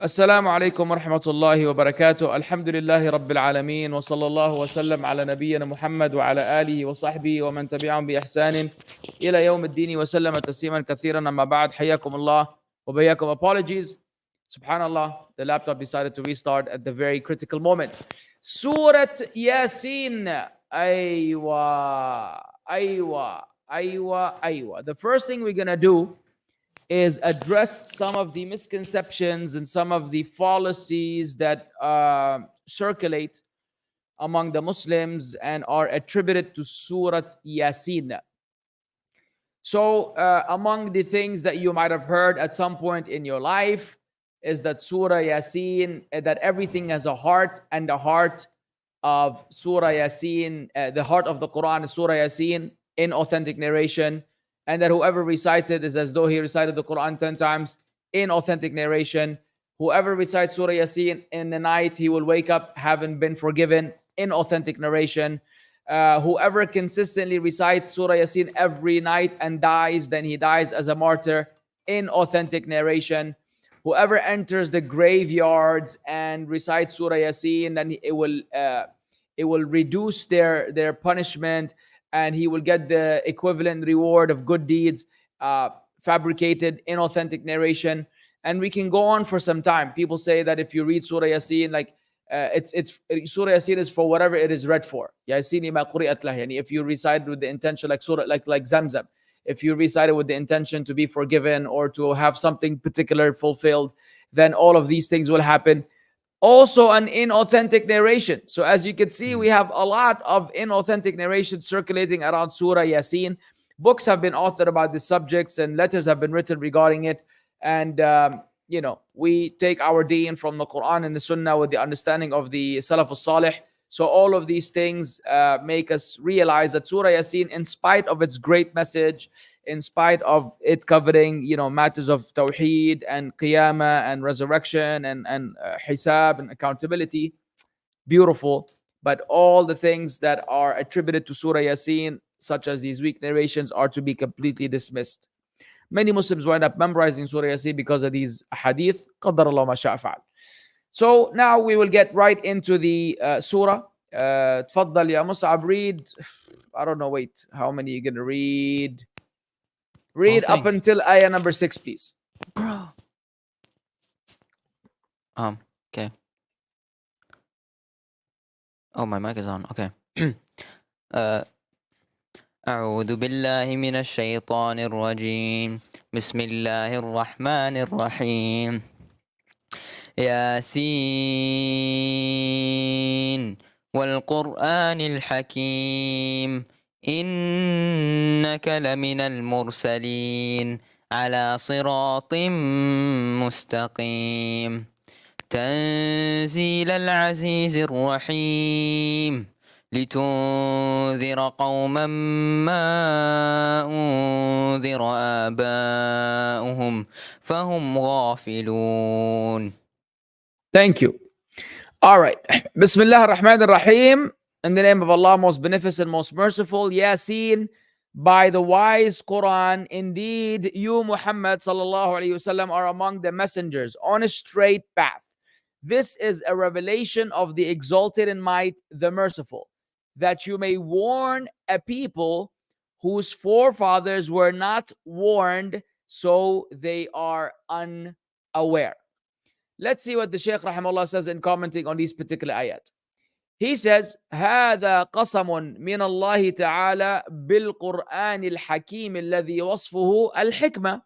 السلام عليكم ورحمة الله وبركاته. الحمد لله رب العالمين وصلى الله وسلم على نبينا محمد وعلى آله وصحبه ومن تبعهم بإحسان إلى يوم الدين وسلم تسليما كثيرا. أما بعد, حياكم الله وبياكم. Apologies, subhanallah, the laptop decided to restart at the very critical moment. Surah Yaseen. Aywa. The first thing we're gonna do is address some of the misconceptions and some of the fallacies that circulate among the Muslims and are attributed to Surah Yaseen. So among the things that you might have heard at some point in your life is that Surah Yaseen, that everything has a heart, and the heart of Surah Yaseen, the heart of the Quran is Surah Yaseen in authentic narration, and that whoever recites it is as though he recited the Quran 10 times in authentic narration. Whoever recites Surah Yaseen in the night, he will wake up having been forgiven in authentic narration. Whoever consistently recites Surah Yaseen every night and dies, then he dies as a martyr in authentic narration. Whoever enters the graveyards and recites Surah Yaseen, then it will reduce their punishment, and he will get the equivalent reward of good deeds, fabricated in authentic narration. And we can go on for some time. People say that if you read Surah Yaseen, like it's Surah Yaseen is for whatever it is read for. Yaseen ma quri'at lah. Yani if you recite with the intention, like Surah, like Zamzam, if you recite it with the intention to be forgiven or to have something particular fulfilled, then all of these things will happen. Also an inauthentic narration. So as you can see, we have a lot of inauthentic narration circulating around Surah Yaseen. Books have been authored about the subjects and letters have been written regarding it. And, we take our deen from the Quran and the Sunnah with the understanding of the Salaf al-Salih. So all of these things make us realize that Surah Yaseen, in spite of its great message, in spite of it covering, matters of Tawheed and Qiyamah and resurrection and Hisab and accountability, beautiful. But all the things that are attributed to Surah Yaseen, such as these weak narrations, are to be completely dismissed. Many Muslims wind up memorizing Surah Yaseen because of these hadith. قدر الله ما شاء فعل. So now we will get right into the surah. تفضل يا Mussab, read. I don't know, wait. How many are you going to read? Read up until ayah number 6, please. Bro. Okay. Oh, my mic is on. Okay. أعوذ بالله من الشيطان الرجيم. بسم الله الرحمن الرحيم. ياسين والقرآن الحكيم إنك لمن المرسلين على صراط مستقيم تنزيل العزيز الرحيم لتنذر قوما ما أنذر آباؤهم فهم غافلون. Thank you. All right. Bismillah ar-Rahman ar-Rahim. In the name of Allah, most beneficent, most merciful. Yaseen, by the wise Quran. Indeed, you, Muhammad sallallahu alayhi wasallam, are among the messengers on a straight path. This is a revelation of the exalted in might, the merciful, that you may warn a people whose forefathers were not warned, so they are unaware. Let's see what the Shaykh rahimahullah says in commenting on these particular ayat. He says, هذا قسم من الله تعالى بالقرآن الحكيم الذي وصفه الحكمة.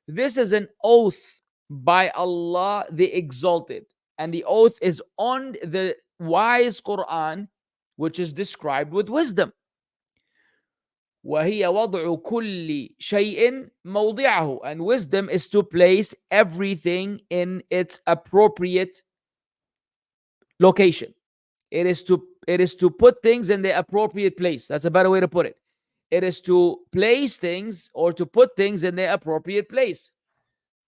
This is an oath by Allah the Exalted, and the oath is on the wise Quran, which is described with wisdom. وهي وضع كل شيء موضعه, and wisdom is to place everything in its appropriate location. It is to put things in the appropriate place. That's a better way to put it. It is to place things or to put things in the appropriate place.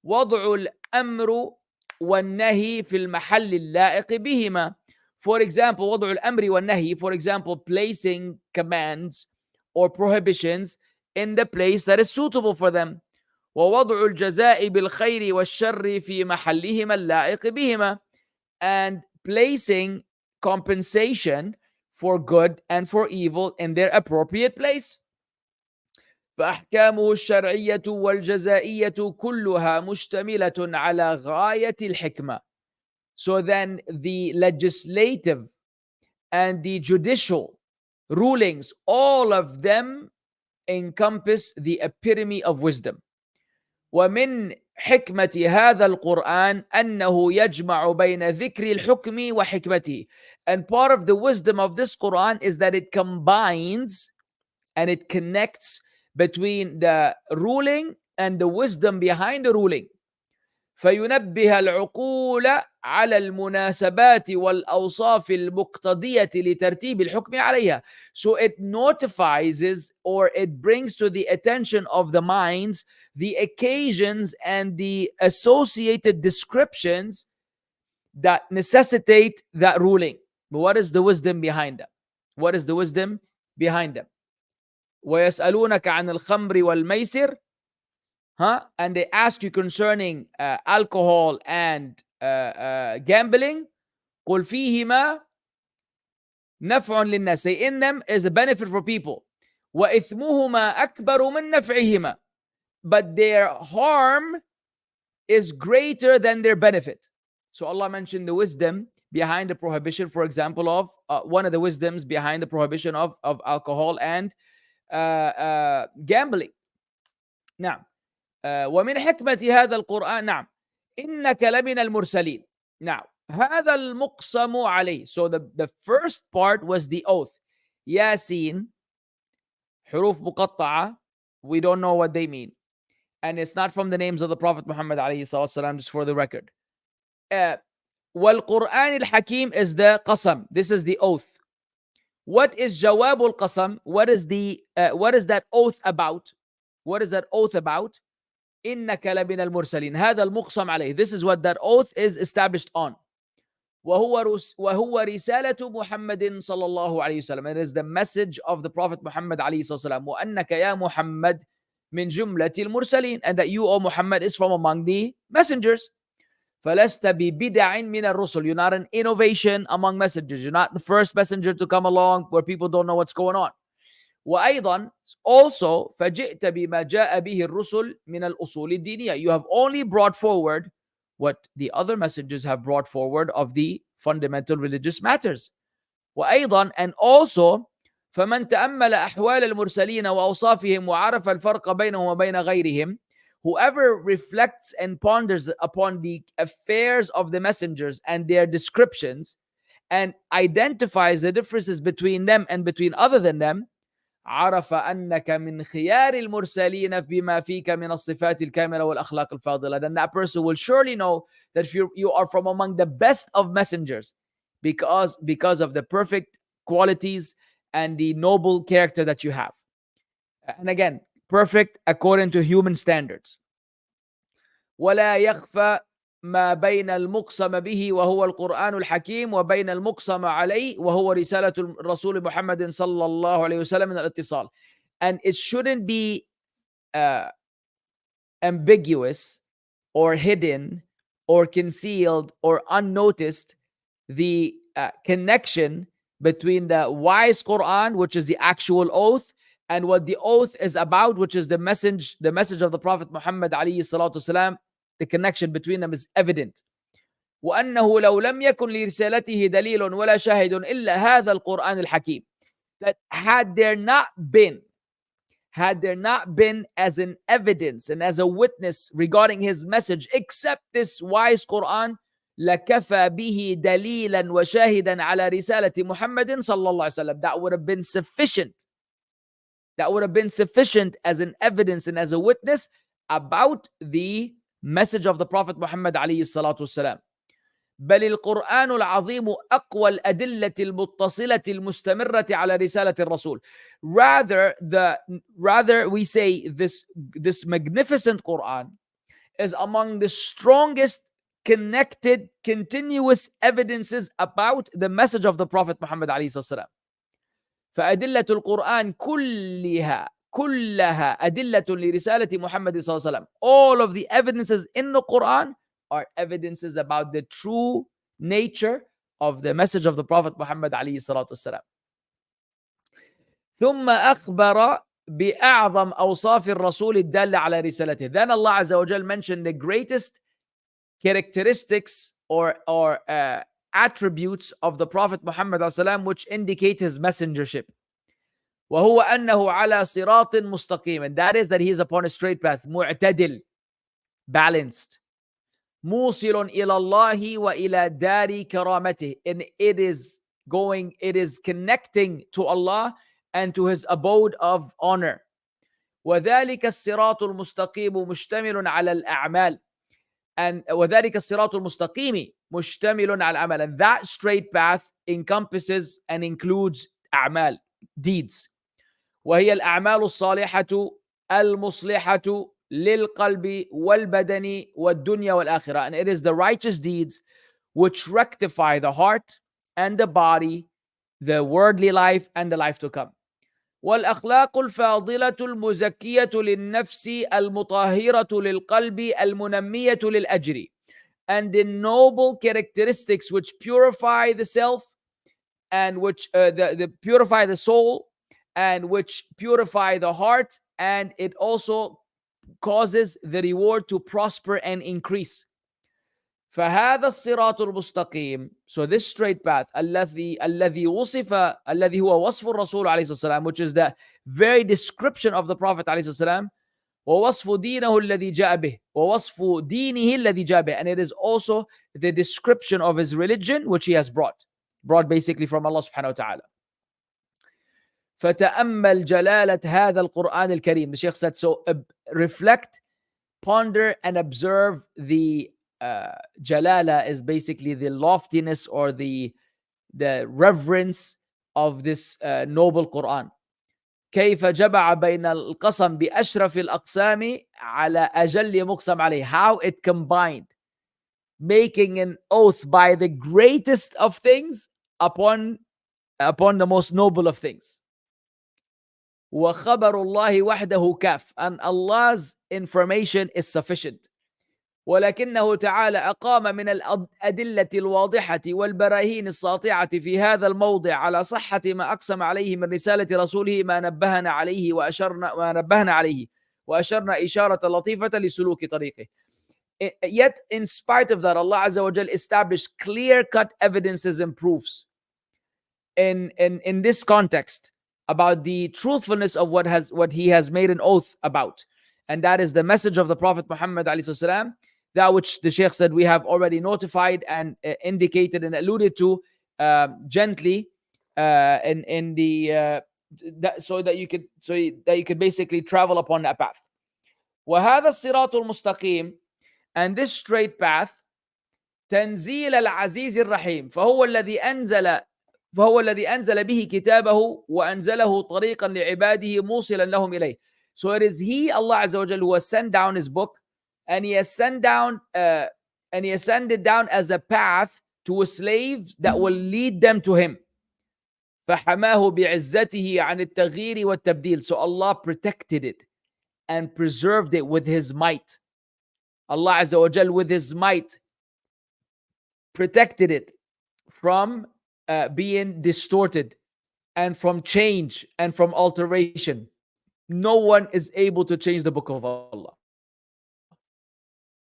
وضع الأمر والنهي في المحل اللائق بهما. For example, وضع الأمر والنهي, for example, placing commands or prohibitions in the place that is suitable for them. ووضع الجزاء بالخير والشر في محلهما اللائق بهما, and placing compensation for good and for evil in their appropriate place. فأحكامه الشرعية والجزائية كلها مشتملة على غاية الحكمة. So then the legislative and the judicial rulings, all of them encompass the epitome of wisdom. ومن حكمة هذا القرآن أنه يجمع بين ذكر الحكم وحكمته. And part of the wisdom of this Quran is that it combines and it connects between the ruling and the wisdom behind the ruling. فينبه العقول على المناسبات والأوصاف المقتضية لترتيب الحكم عليها. So it notifies or it brings to the attention of the minds the occasions and the associated descriptions that necessitate that ruling. But what is the wisdom behind them? What is the wisdom behind them? ويسألونك عن الخمر والميسر, and they ask you concerning alcohol and gambling. قل فيهما نفع للناس. Say in them is a benefit for people. وإثمهما أكبر من نفعهما. But their harm is greater than their benefit. So Allah mentioned the wisdom behind the prohibition, for example, of one of the wisdoms behind the prohibition of alcohol and gambling. نعم. ومن حكمة هذا القرآن, نعم, إنك لمن المرسلين. Now, هذا المقسم عليه. So the first part was the oath. Yaseen, حروف مقطعة, we don't know what they mean. And it's not from the names of the Prophet Muhammad عليه الصلاة والسلام, just for the record. والقرآن الحكيم is the qasam. This is the oath. What is جواب القسم? What is that oath about? What is that oath about? إنك لمن المرسلين. هذا المقسم عليه. This is what that oath is established on. وهو رسالة محمد صلى الله عليه وسلم. It is the message of the Prophet Muhammad عليه الصلاة والسلام. وأنك يا محمد من جملة المرسلين. And that you, O Muhammad, is from among the messengers. فلست ببدع من الرسل. You're not an innovation among messengers. You're not the first messenger to come along where people don't know what's going on. وأيضا also فجئت بما جاء به الرسل من الأصول الدينية. You have only brought forward what the other messengers have brought forward of the fundamental religious matters. وأيضا and also فمن تأمل أحوال المرسلين وأوصافهم وعرف الفرق بينهم وبين غيرهم. Whoever reflects and ponders upon the affairs of the messengers and their descriptions and identifies the differences between them and between other than them, عرف أنك من خيار المرسلين بما فيك من الصفات الكاملة والأخلاق الفاضلة. Then that person will surely know that you are from among the best of messengers because of the perfect qualities and the noble character that you have. And again, perfect according to human standards. ولا يخفى ما بين المقسم به وهو القرآن الحكيم وبين المقسم عليه وهو رسالة الرسول محمد صلى الله عليه وسلم من الاتصال. And it shouldn't be ambiguous or hidden or concealed or unnoticed the connection between the wise Quran, which is the actual oath, and what the oath is about, which is the message of the Prophet Muhammad alayhi salatu wasalam. The connection between them is evident. وأنه لو لم يكن لرسالته دليل ولا شاهد إلا هذا القرآن الحكيم. That had there not been as an evidence and as a witness regarding his message except this wise Quran, لكفى به دليلا وشاهدا على رسالة محمد صلى الله عليه وسلم. That would have been sufficient. That would have been sufficient as an evidence and as a witness about the message of the Prophet Muhammad عليه الصلاة والسلام. بل القرآن العظيم أقوى الأدلة المتصلة المستمرة على رسالة الرسول. Rather we say this magnificent Quran is among the strongest connected continuous evidences about the message of the Prophet Muhammad عليه الصلاة والسلام. فأدلة القرآن كلها أدلة لرسالة محمد صلى الله عليه وسلم. All of the evidences in the Quran are evidences about the true nature of the message of the Prophet Muhammad عليه الصلاة والسلام. ثم أخبر بأعظم أوصاف الرسول الدالة على رسالته. Then Allah Azza wa Jal mentioned the greatest characteristics or attributes of the Prophet Muhammad ﷺ which indicate his messengership. وهو أنه على صراط مستقيم, and that is that he is upon a straight path, معتدل, balanced, موصل إلى الله وإلى دار كرامته, and it is connecting to Allah and to his abode of honor. وذلك الصراط المستقيم مشتمل على الأعمال, and وذلك الصراط المستقيم مشتمل على الأعمال, and that straight path encompasses and includes أعمال, deeds. وهي الأعمال الصالحة المصلحة للقلب والبدن والدنيا والآخرة, and it is the righteous deeds which rectify the heart and the body, the worldly life and the life to come. والأخلاق الفاضلة المزكية للنفس المطهرة للقلب المنمية للأجر, and the noble characteristics which purify the self and which purify the soul and which purify the heart, and it also causes the reward to prosper and increase. فهذا الصراط المستقيم, so this straight path, الذي هو وصف الرسول عليه الصلاة والسلام, which is the very description of the Prophet عليه الصلاة والسلام, ووصف دينه الذي جاء به, ووصف دينه الذي جاء به, and it is also the description of his religion which he has brought basically from Allah subhanahu wa ta'ala. فتأمل جلالة هذا القرآن الكريم. The Shaykh said, so reflect, ponder and observe the jalala is basically the loftiness or the reverence of this noble Quran. كيف جمع بين القسم بأشرف الأقسام على أجل مقسم عليه, how it combined making an oath by the greatest of things upon the most noble of things. وخبر الله وحده كاف, and Allah's information is sufficient. ولكنه تعالى أقام من الأدلة الواضحة والبراهين الساطعة في هذا الموضع على صحة ما أقسم عليه من رسالة رسوله ما نبهنا عليه وأشرنا إشارة لطيفة لسلوك طريقه. Yet in spite of that, Allah Azza wa Jal established clear-cut evidences and proofs in this context about the truthfulness of what he has made an oath about, and that is the message of the Prophet Muhammad alayhi salam, that which the Shaykh said we have already notified and indicated and alluded to gently in the so that you could basically travel upon that path. وهذا الصراط المستقيم, and this straight path, تنزيل العزيز الرحيم, فهو الذي أنزل به كتابه وأنزله طريقا لعباده موصلا لهم إليه. So it is he, Allah Azza wa Jalla, who has sent down his book, and he has sent it down as a path to slaves that will lead them to him. فحماه بعزته عن التغيير والتبديل. So Allah protected it and preserved it with his might. Allah Azza wa Jalla with his might protected it from being distorted and from change and from alteration. No one is able to change the book of Allah.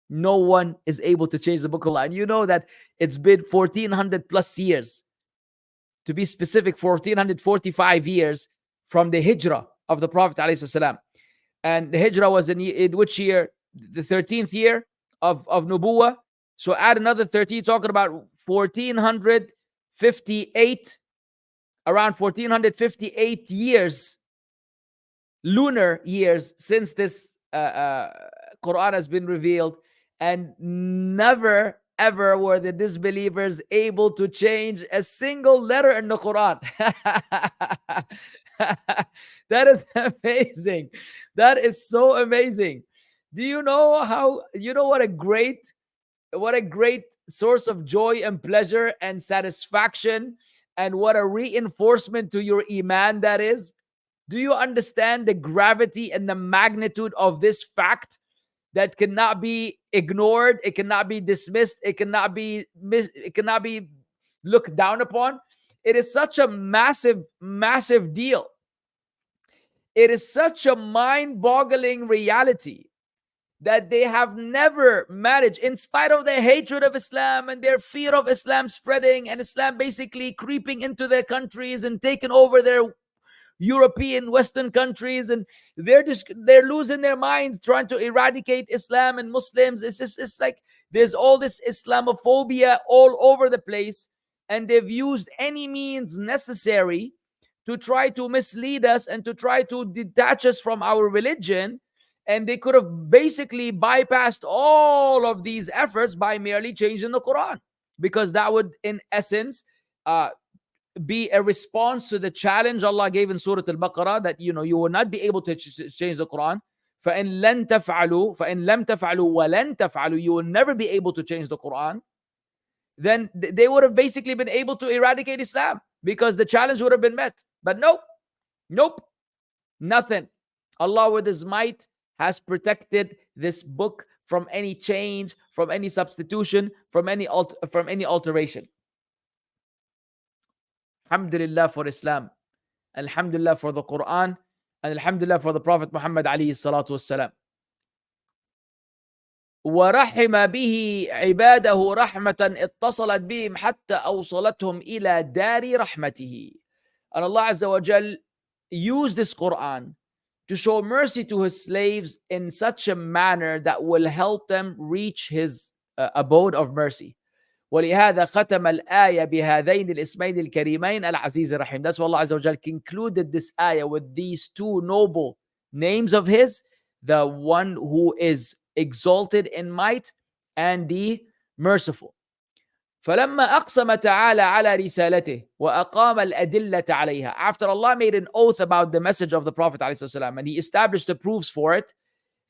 No one is able to change the book of Allah. And you know that it's been 1400 plus years, to be specific, 1445 years from the hijrah of the Prophet ﷺ. And the hijrah was in which year? The 13th year of Nubuwah. So add another 13, talking about 1458, around 1458 years, lunar years, since this Quran has been revealed, and never ever were the disbelievers able to change a single letter in the Quran. That is amazing. That is so amazing. Do you know what a great source of joy and pleasure and satisfaction, and what a reinforcement to your iman that is? Do you understand the gravity and the magnitude of this fact that cannot be ignored? It cannot be dismissed. It cannot be looked down upon. It is such a massive, massive deal. It is such a mind-boggling reality that they have never managed, in spite of their hatred of Islam and their fear of Islam spreading and Islam basically creeping into their countries and taking over their European Western countries, and they're losing their minds trying to eradicate Islam and Muslims. It's like there's all this Islamophobia all over the place, and they've used any means necessary to try to mislead us and to try to detach us from our religion. And they could have basically bypassed all of these efforts by merely changing the Quran, because that would, in essence, uh, be a response to the challenge Allah gave in Surah Al-Baqarah, that you will not be able to change the Quran. فَإِن لَن تَفْعَلُوا فَإِن لَمْ تَفْعَلُوا وَلَن تَفْعَلُوا, you will never be able to change the Quran. Then they would have basically been able to eradicate Islam, because the challenge would have been met. But nope, nothing. Allah with His might has protected this book from any change, from any substitution, from any alteration. Alhamdulillah for Islam, Alhamdulillah for the Quran, and Alhamdulillah for the Prophet Muhammad alayhi salatu wassalam. ورحم به عباده رحمة اتصلت بهم حتى أوصلتهم إلى دار رحمته. And Allah Azza wa Jal used this Quran to show mercy to His slaves in such a manner that will help them reach His abode of mercy. ولهذا ختم الآية بهذين الاسمين الكريمين العزيز الرحيم. That's why Allah Azza wa Jal concluded this ayah with these two noble names of His, the one who is exalted in might and the merciful. فلما أقسم تعالى على رسالته وأقام الأدلة عليها. After Allah made an oath about the message of the Prophet ﷺ, and He established the proofs for it,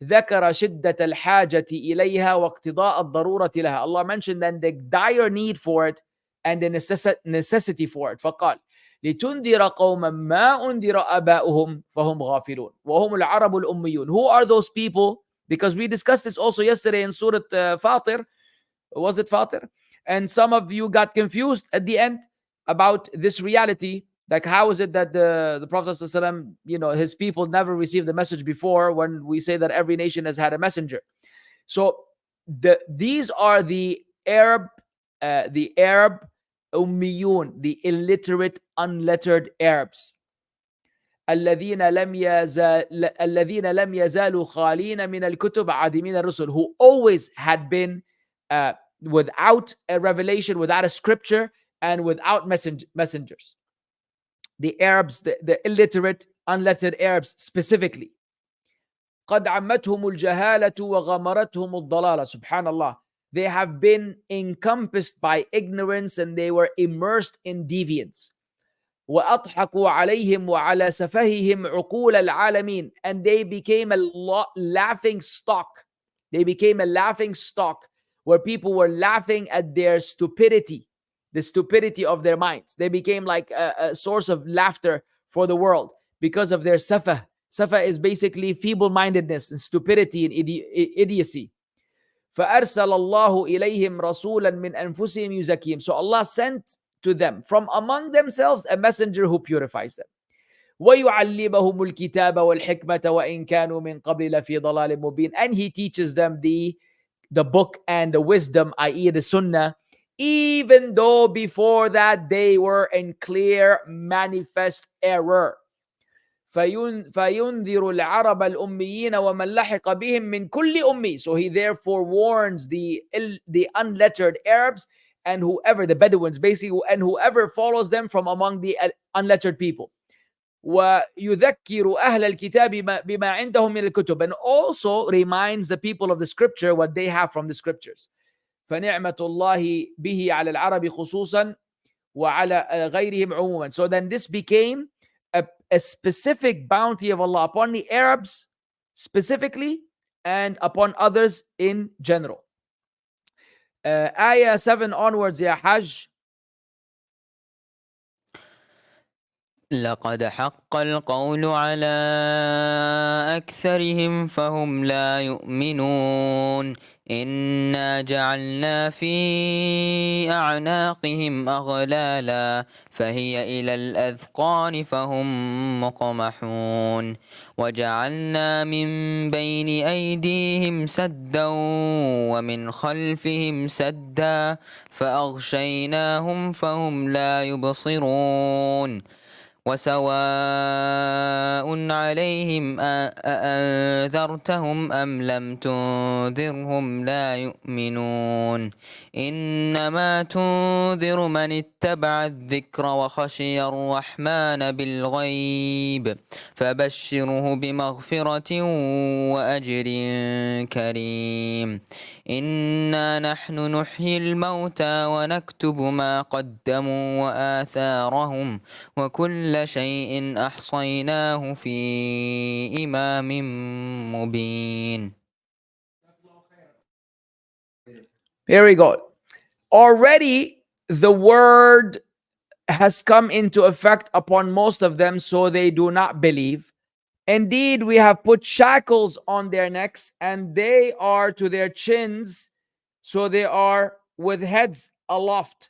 ذكر شدة الحاجة إليها واقتضاء الضرورة لها. Allah mentioned then the dire need for it and the necessity for it. فقال لتنذر قوما ما أنذر آباؤهم فهم غافلون وهم العرب الأميون. Who are those people? Because we discussed this also yesterday in Surah Fatir. Was it Fatir? And some of you got confused at the end about this reality. Like, how is it that the Prophet ﷺ, his people never received the message before, when we say that every nation has had a messenger? So these are the Arab ummiyun, the illiterate, unlettered Arabs. الذين لم يزالوا خالين من الكتب عادمين الرسل, who always had been without a revelation, without a scripture, and without messengers. The Arabs, the illiterate, unlettered Arabs specifically. قد عمتهم الجهالة وغمرتهم الضلالة. Subhanallah. They have been encompassed by ignorance and they were immersed in deviance. وأضحكوا عليهم وعلى سفههم عقول العالمين. And they became a laughing stock. They became a laughing stock where people were laughing at their stupidity, the stupidity of their minds. They became like a source of laughter for the world because of their safah. Safah is basically feeble-mindedness and stupidity and idiocy. فأرسل الله إليهم رسولا من أنفسهم يزكيهم. So Allah sent to them from among themselves a messenger who purifies them. ويعلمهم الكتاب والحكمة وإن كانوا من قبل لفي ضلال مبين. And He teaches them the book and the wisdom, i.e. the Sunnah, even though before that they were in clear manifest error. فينذر العرب الأميين ومن لحق بهم من كل أمي. So He therefore warns the unlettered Arabs and whoever, the Bedouins basically, and whoever follows them from among the unlettered people. ويذكر أهل الكتاب بما عندهم من الكتب. And also reminds the people of the scripture what they have from the scriptures. فنعمة الله به على العرب خصوصا وعلى غيرهم عموما. So then this became a specific bounty of Allah upon the Arabs specifically and upon others in general. Ayah 7 onwards, Ya Hajj. لقد حق القول على أكثرهم فهم لا يؤمنون إنا جعلنا في أعناقهم أغلالا فهي إلى الأذقان فهم مقمحون وجعلنا من بين أيديهم سدا ومن خلفهم سدا فأغشيناهم فهم لا يبصرون وسواء عليهم أأنذرتهم أم لم تنذرهم لا يؤمنون إنما تنذر من اتبع الذكر وخشي الرحمن بالغيب فبشره بمغفرة وأجر كريم إنا نحن نحيي الموتى ونكتب ما قدموا وآثارهم وكل شيء أحصيناه في إمام مبين. Here we go. Already the word has come into effect upon most of them, so they do not believe. Indeed, we have put shackles on their necks, and they are to their chins, so they are with heads aloft.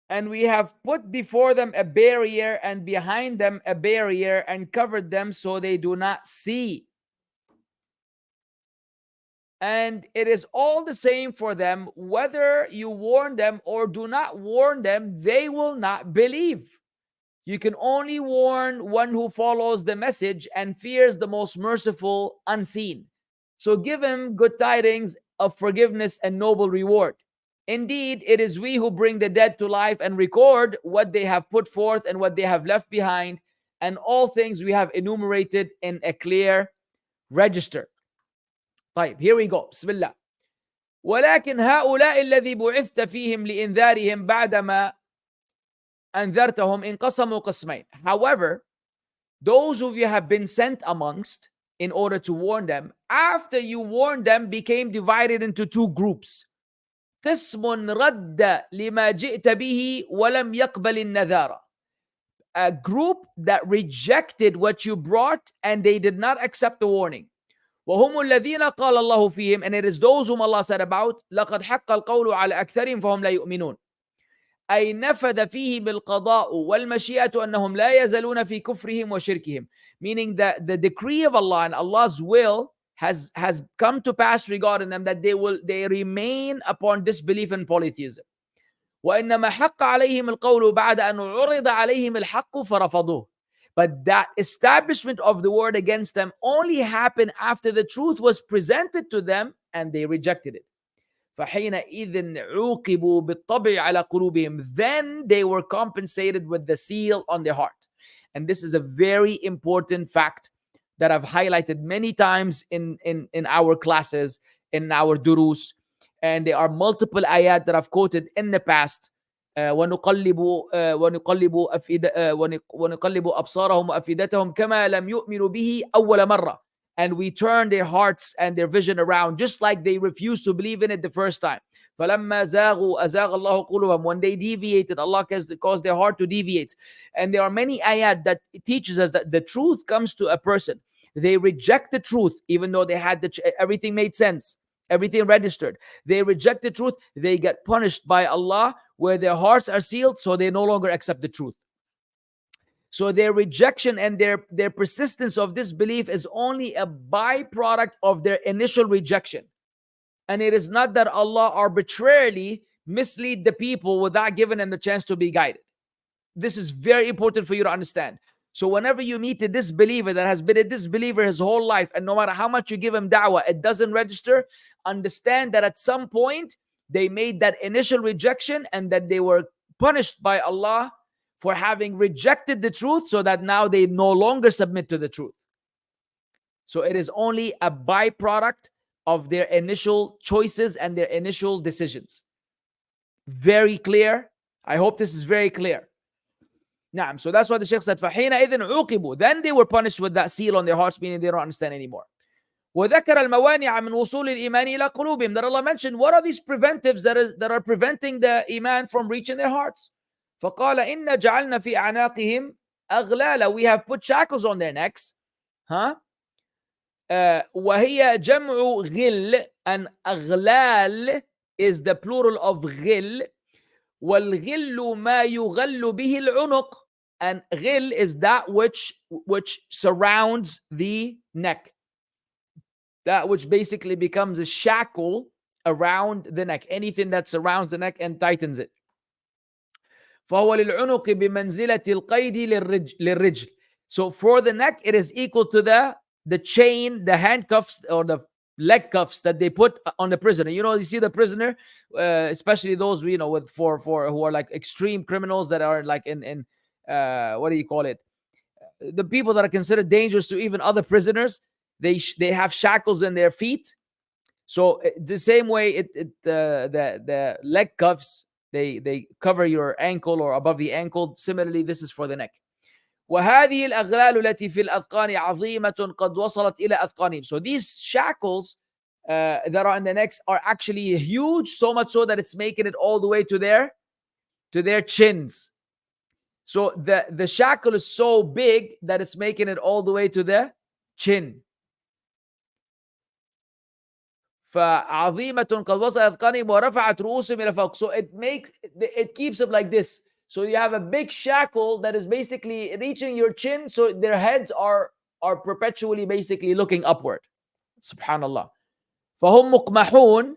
And we have put before them a barrier, and behind them a barrier, and covered them so they do not see. And it is all the same for them, whether you warn them or do not warn them, they will not believe. You can only warn one who follows the message and fears the most merciful unseen. So give him good tidings of forgiveness and noble reward. Indeed, it is we who bring the dead to life and record what they have put forth and what they have left behind, and all things we have enumerated in a clear register. طيب, here we go. بسم الله. ولكن هؤلاء الذي بعثت فيهم لإنذارهم بعدما أنذرتهم انقسموا قسمين. However, those of you have been sent amongst in order to warn them, after you warned them, became divided into two groups. قسم رد لما جئت به ولم يقبل النذارة. A group that rejected what you brought and they did not accept the warning. وهم الذين قال الله فيهم, and it is those whom Allah said about, لقد حق القول على أكثرهم فهم لا يؤمنون. أي نفذ فيهم القضاء والمشيئة أنهم لا يزالون في كفرهم وشركهم. Meaning that the decree of Allah and Allah's will has come to pass regarding them, that they remain upon disbelief and polytheism. وإنما حق عليهم القول بعد أن عرض عليهم الحق فرفضوه. But that establishment of the word against them only happened after the truth was presented to them and they rejected it. فحينئذ عوقبوا بالطبع على قلوبهم. Then they were compensated with the seal on their heart. And this is a very important fact that I've highlighted many times in our classes, in our durus. And there are multiple ayat that I've quoted in the past. ونقلب أبصارهم وأفئدتهم كما لم يؤمنوا به أول مرة. And we turn their hearts and their vision around, just like they refused to believe in it the first time. فَلَمَّا زَاغُوا أَزَاغَ اللَّهُ قُلُوبَهُم. When they deviated, Allah caused their heart to deviate. And there are many ayat that teaches us that the truth comes to a person. They reject the truth, even though they had everything made sense, everything registered. They reject the truth. They get punished by Allah, where their hearts are sealed, so they no longer accept the truth. So their rejection and their persistence of disbelief is only a byproduct of their initial rejection. And it is not that Allah arbitrarily mislead the people without giving them the chance to be guided. This is very important for you to understand. So whenever you meet a disbeliever that has been a disbeliever his whole life, and no matter how much you give him da'wah, it doesn't register, understand that at some point they made that initial rejection and that they were punished by Allah for having rejected the truth, so that now they no longer submit to the truth. So it is only a byproduct of their initial choices and their initial decisions. Very clear? I hope this is very clear. Naam. So that's what the Shaykh said. فَحِينَئِذٍ عُوقِبُوا. Then they were punished with that seal on their hearts, meaning they don't understand anymore. وَذَكَرَ الْمَوَانِعَ مِنْ وُصُولِ الْإِيمَانِ إِلَى قُلُوبِهِمْ. That Allah mentioned, what are these preventives that are preventing the iman from reaching their hearts? فَقَالَ إِنَّ جَعَلْنَا فِي أَعْنَاقِهِمْ أغلالا, we have put shackles on their necks. Huh? وهي جمع غل, and أغلال is the plural of غل. والغل ما يغل به العنق, and غل is that which surrounds the neck, that which basically becomes a shackle around the neck, anything that surrounds the neck and tightens it. فهو للعنق بمنزلة القيد للرجل. So for the neck, it is equal to the chain, the handcuffs or the leg cuffs that they put on the prisoner. You know, you see the prisoner, especially those, you know, with for who are like extreme criminals that are like in what do you call it? The people that are considered dangerous to even other prisoners, they have shackles in their feet. So the same way the leg cuffs, they cover your ankle or above the ankle. Similarly, this is for the neck. وهذه الأغلال التي في الأذقان عظيمة قد وصلت إلى أذقانهم. So these shackles that are in the necks are actually huge, so much so that it's making it all the way to their chins. So the shackle is so big that it's making it all the way to the chin. فعظيمة قد وصلت أذقانهم ورفعت رؤوسهم إلى فوق. So it keeps it like this. So you have a big shackle that is basically reaching your chin, so their heads are perpetually basically looking upward. Subhanallah. فهم مقمحون,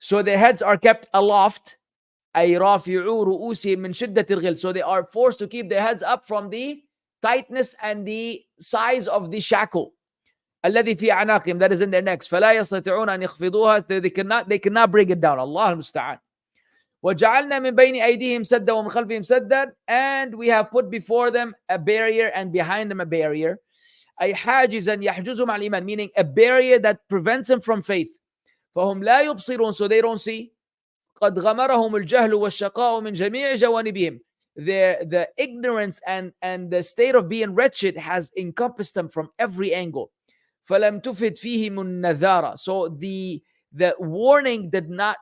so their heads are kept aloft. أي رافعوا رؤوسهم من شدة الغل. So they are forced to keep their heads up from the tightness and the size of the shackle. الذي في أعناقهم, that is in their necks. فلا يستطيعون أن يخفضوها. They cannot bring it down. Allah المستعان. وجعلنا من بين أيديهم سدا ومن خلفهم سدا, and we have put before them a barrier and behind them a barrier. أي حاجزا يحجزهم عن الإيمان, meaning a barrier that prevents them from faith. فهم لا يبصرون, so they don't see. قد غمرهم الجهل والشقاء من جميع جوانبهم. The ignorance and the state of being wretched has encompassed them from every angle. فلم تفد فيهم النذارة. So the warning did not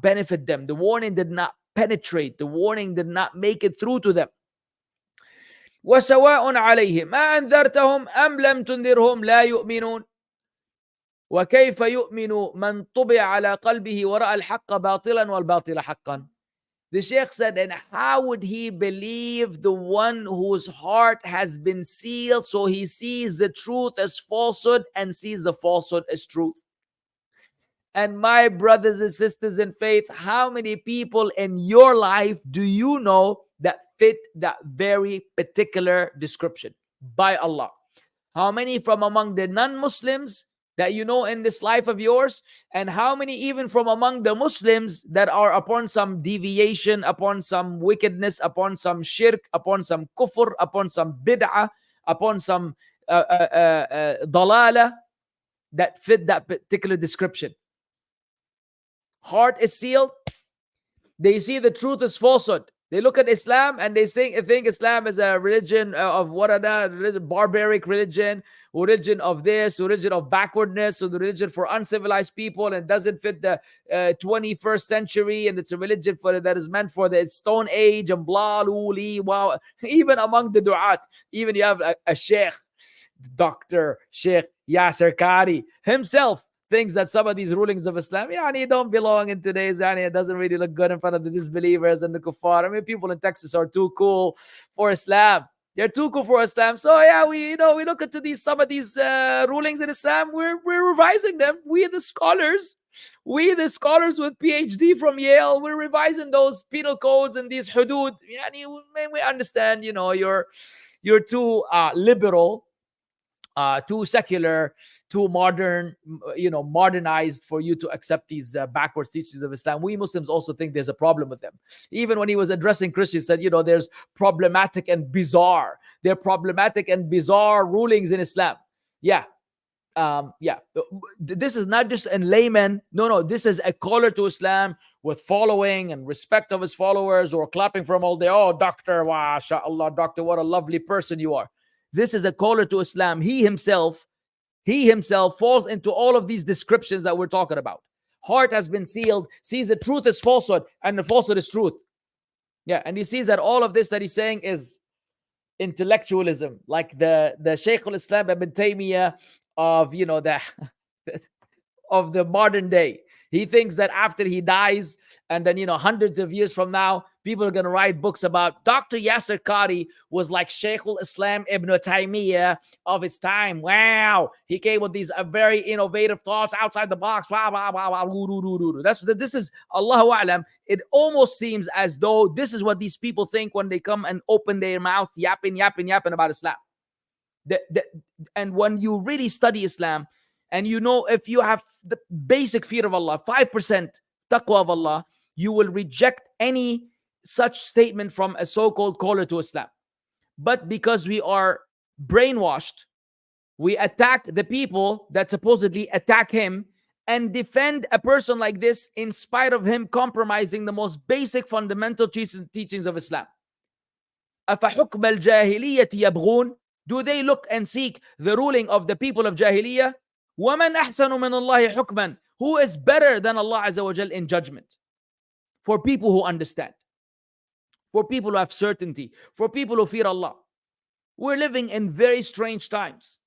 benefit them. The warning did not penetrate. The warning did not make it through to them. وسواء عليهم أنذرتهم أم لم تنذرهم لا يؤمنون. وكيف يؤمن من طبع على قلبه ورأى الحق باطلا والباطل حقا. The Sheikh said, and how would he believe the one whose heart has been sealed so he sees the truth as falsehood and sees the falsehood as truth? And my brothers and sisters in faith, how many people in your life do you know that fit that very particular description? By Allah. How many from among the non-Muslims that you know in this life of yours? And how many even from among the Muslims that are upon some deviation, upon some wickedness, upon some shirk, upon some kufr, upon some bid'ah, upon some dalala, that fit that particular description? Heart is sealed. They see the truth as falsehood. They look at Islam and they think Islam is a religion of barbaric religion of this, religion of backwardness, or the religion for uncivilized people, and doesn't fit the 21st century, and it's a religion that is meant for the Stone Age and blah, luli, wow. Even among the du'at, even you have a sheikh, Dr. Sheikh Yasser Qari himself thinks that some of these rulings of Islam, don't belong in today's, it doesn't really look good in front of the disbelievers and the kuffar. I mean, people in Texas are too cool for Islam. They're too cool for Islam. So we look into some of these rulings in Islam. We're revising them. We the scholars with PhD from Yale, we're revising those penal codes and these hudud. We understand, you're too liberal, too secular, too modern, modernized for you to accept these backwards teachings of Islam. We Muslims also think there's a problem with them. Even when he was addressing Christians, he said, there's problematic and bizarre. There are problematic and bizarre rulings in Islam. This is not just in layman. No, this is a caller to Islam with following and respect of his followers, or clapping from all day. Oh, doctor, mashallah, doctor, what a lovely person you are. This is a caller to Islam. He himself falls into all of these descriptions that we're talking about. Heart has been sealed, sees the truth as falsehood, and the falsehood is truth. And he sees that all of this that he's saying is intellectualism, like the Shaykh al-Islam ibn Taymiyyah of, the of the modern day. He thinks that after he dies, and then, hundreds of years from now, people are going to write books about Dr. Yasser Qari was like Shaykh al-Islam ibn Taymiyyah of his time. Wow. He came with these very innovative thoughts outside the box. Wow, wow, wow, wow. This is, Allahu A'lam. It almost seems as though this is what these people think when they come and open their mouths, yapping about Islam. And when you really study Islam, and if you have the basic fear of Allah, 5% taqwa of Allah, you will reject any such statement from a so-called caller to Islam. But because we are brainwashed, we attack the people that supposedly attack him and defend a person like this in spite of him compromising the most basic fundamental teachings of Islam. أَفَحُكْمَ الْجَاهِلِيَّةِ يَبْغُونَ? Do they look and seek the ruling of the people of Jahiliyyah? وَمَنْ أَحْسَنُ مِنَ اللَّهِ حُكْمًا? Who is better than Allah Azza wa Jal in judgment? For people who understand, for people who have certainty, for people who fear Allah. We're living in very strange times.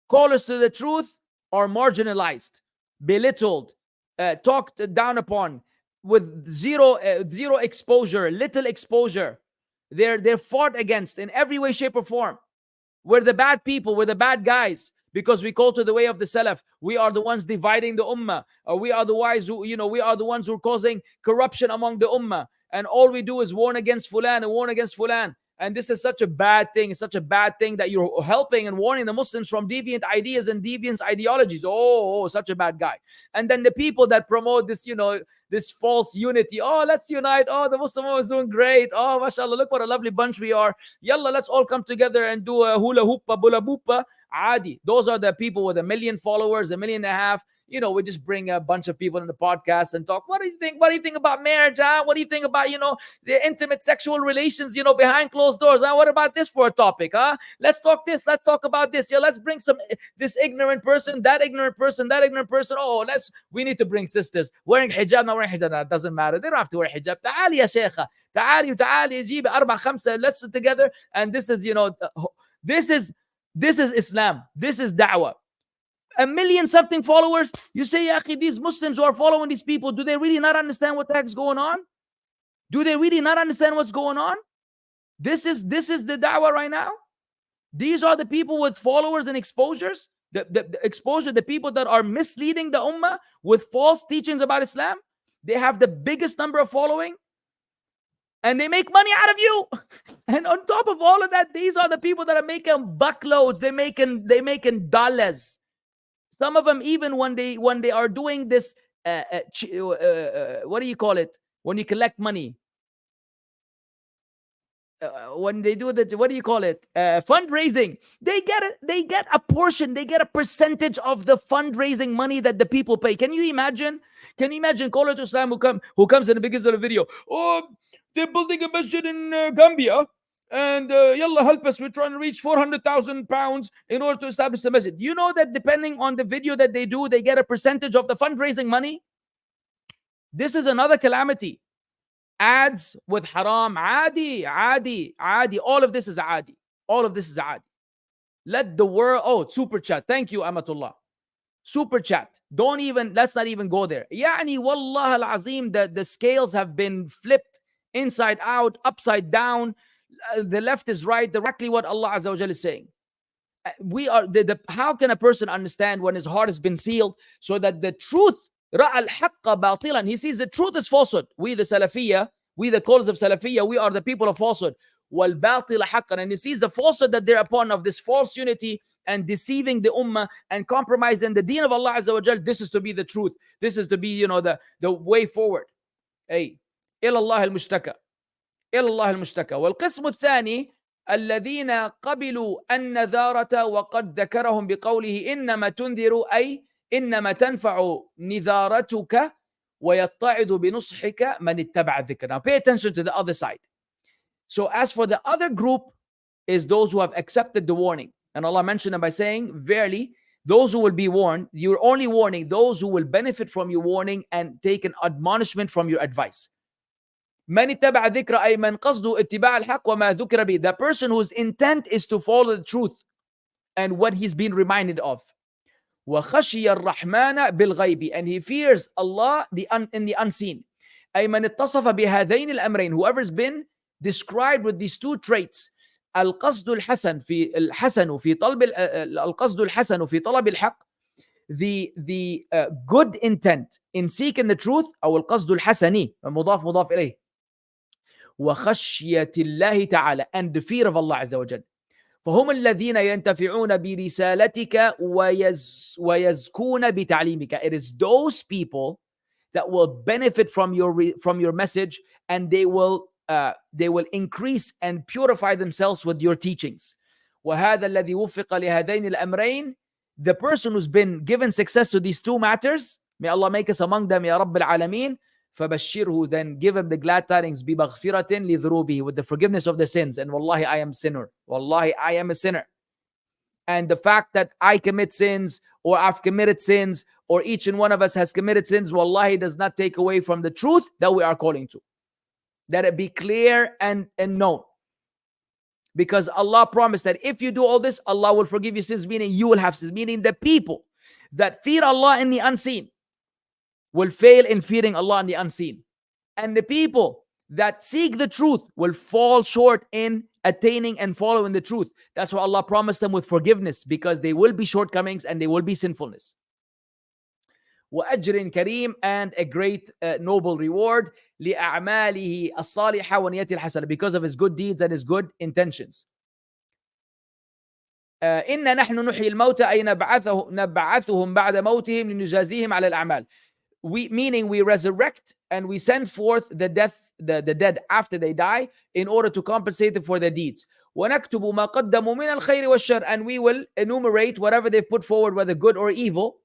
Callers to the truth are marginalized, belittled, talked down upon, with zero exposure, little exposure. They're fought against in every way, shape, or form. We're the bad people, we're the bad guys, because we call to the way of the Salaf. We are the ones dividing the Ummah. We are the ones who, we are the ones who are causing corruption among the Ummah. And all we do is warn against Fulan and warn against Fulan. And this is such a bad thing. It's such a bad thing that you're helping and warning the Muslims from deviant ideas and deviant ideologies. Oh, such a bad guy. And then the people that promote this, this false unity. Oh, let's unite. Oh, the Muslim Ummah is doing great. Oh, mashallah, look what a lovely bunch we are. Yalla, let's all come together and do a hula hoopa, bula boopa. Adi. Those are the people with 1 million followers, 1.5 million. We just bring a bunch of people in the podcast and talk. What do you think? What do you think about marriage? Huh? What do you think about, the intimate sexual relations, behind closed doors? Huh? What about this for a topic? Huh? Let's talk this. Let's talk about this. Yeah, let's bring this ignorant person, that ignorant person, that ignorant person. Oh, we need to bring sisters. Wearing hijab, not wearing hijab, that doesn't matter. They don't have to wear hijab. تعالي يا شيخة. تعالي جيبي 4-5. Let's sit together. And this is, this is Islam. This is da'wah. 1 million something followers. You say, Yaqi, these Muslims who are following these people, do they really not understand what the heck's going on? Do they really not understand what's going on? This is the da'wah right now. These are the people with followers and exposures. The exposure, the people that are misleading the ummah with false teachings about Islam. They have the biggest number of following. And they make money out of you. And on top of all of that, these are the people that are making buckloads. They're making dollars. Some of them, even when they are doing this, what do you call it? When you collect money. When they do that, what do you call it? Fundraising. They get a portion. They get a percentage of the fundraising money that the people pay. Can you imagine? Can you imagine caller to Islam who comes in the beginning of the video? Oh, they're building a masjid in Gambia. And yalla, help us. We're trying to reach 400,000 pounds in order to establish the masjid. You know that depending on the video that they do, they get a percentage of the fundraising money. This is another calamity. Ads with haram. Adi. All of this is adi. Let the world. Oh, super chat. Thank you, Amatullah. Super chat. Let's not even go there. Yani, wallah al-azim, the scales have been flipped inside out, upside down. The left is right, directly what Allah Azza wa Jalla is saying. We are how can a person understand when his heart has been sealed so that the truth, ra'a al-haqqa batilan, he sees the truth is falsehood. We the Salafiyya, we the callers of Salafiyya, we are the people of falsehood. Wal batila haqqan, and he sees the falsehood that they're upon of this false unity and deceiving the ummah and compromising the deen of Allah Azza wa Jalla. This is to be the truth. This is to be, the way forward. Hey, ilallah al-mushtaka. إلى الله المشتكى. والقسم الثاني الذين قبلوا النذارة وقد ذكرهم بقوله إنما تنذر أي إنما تنفع نذارتك ويتعظ بنصحك من اتبع الذكر. Now pay attention to the other side. So as for the other group is those who have accepted the warning. And Allah mentioned them by saying, verily, those who will be warned, you're only warning those who will benefit from your warning and take an admonishment from your advice. من اتبع الذكر أي من قصده اتباع الحق وما ذكر به. The person whose intent is to follow the truth and what he's been reminded of. وخشي الرحمن بالغيب, and he fears Allah in the unseen. أي من اتصف بهذين الأمرين, whoever's been described with these two traits. القصد الحسن في طلب القصد الحسن في طلب الحق, the good intent in seeking the truth, أو القصد الحسني مضاف إليه. وخشية الله تعالى, and the fear of Allah عز وجل. فهم الذين ينتفعون برسالتك ويزكون بتعليمك. It is those people that will benefit from your message, and they will increase and purify themselves with your teachings. وهذا الذي وفق لهذين الأمرين, the person who's been given success to these two matters, may Allah make us among them, Ya Rabbil Alameen. فبشره, then give him the glad tidings, بمغفرة لذنوبه, with the forgiveness of the sins. And wallahi, I am sinner. Wallahi, I am a sinner. And the fact that I commit sins, or I've committed sins, or each and one of us has committed sins, wallahi, does not take away from the truth that we are calling to. That it be clear and known. Because Allah promised that if you do all this, Allah will forgive you sins, meaning you will have sins. Meaning the people that fear Allah in the unseen will fail in fearing Allah in the unseen. And the people that seek the truth will fall short in attaining and following the truth. That's why Allah promised them with forgiveness, because they will be shortcomings and they will be sinfulness. وأجر كريم, and a great noble reward, لأعماله الصالحة ونيته الحسنة, because of his good deeds and his good intentions. إن نحن نحيي الموتى أي نبعثهم بعد موتهم لنجازيهم على الأعمال. Meaning we resurrect and we send forth the dead after they die in order to compensate them for their deeds. وَنَكْتُبُ مَا قَدَّمُوا مِنَ الْخَيْرِ وَالشَّرِّ, and we will enumerate whatever they've put forward, whether good or evil,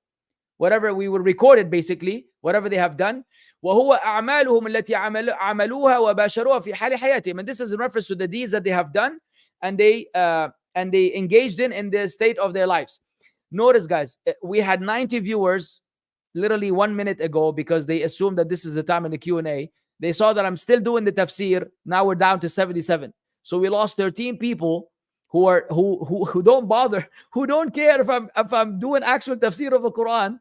whatever we will record it, basically, whatever they have done. وَهُوَ أَعْمَالُهُمْ الَّتِي عَمَلُوهَا وَبَاشَرُوهَا فِي حَالِ حَيَاتِهِمْ, and this is in reference to the deeds that they have done and they engaged in the state of their lives. Notice, guys, we had 90 viewers literally 1 minute ago, because they assumed that this is the time in the Q&A. They saw that I'm still doing the tafsir. Now we're down to 77. So we lost 13 people who don't bother, who don't care if I'm doing actual tafsir of the Quran,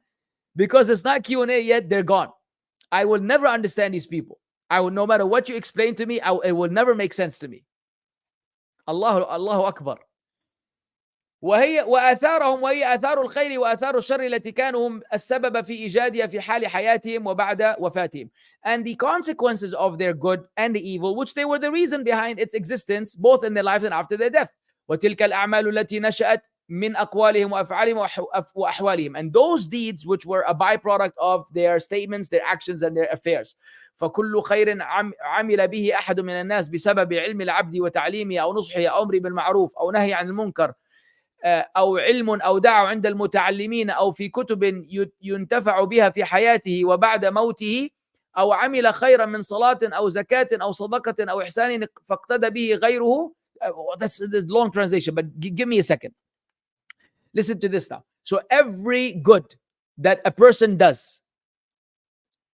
because it's not Q&A yet. They're gone. I will never understand these people. No matter what you explain to me, it will never make sense to me. Allahu Akbar. وهي آثار الخير وآثار الشر التي كانوا هم السبب في إيجادها في حال حياتهم وبعد وفاتهم. And the consequences of their good and the evil, which they were the reason behind its existence, both in their lives and after their death. وتلك الأعمال التي نشأت من أقوالهم وأفعالهم وأحوالهم. And those deeds which were a byproduct of their statements, their actions, and their affairs. فكل خير عمل به أحد من الناس بسبب علم العبد وتعليمه أو نصحه أو أمره بالمعروف أو نهي عن المنكر أو علم أو دعوة عند المتعلمين أو في كتب ينتفع بها في حياته وبعد موته أو عمل خيرا من صلاة أو زكاة أو صدقة أو إحسان فاقتدى به غيره. That's the long translation, but give me a second. Listen to this now. So every good that a person does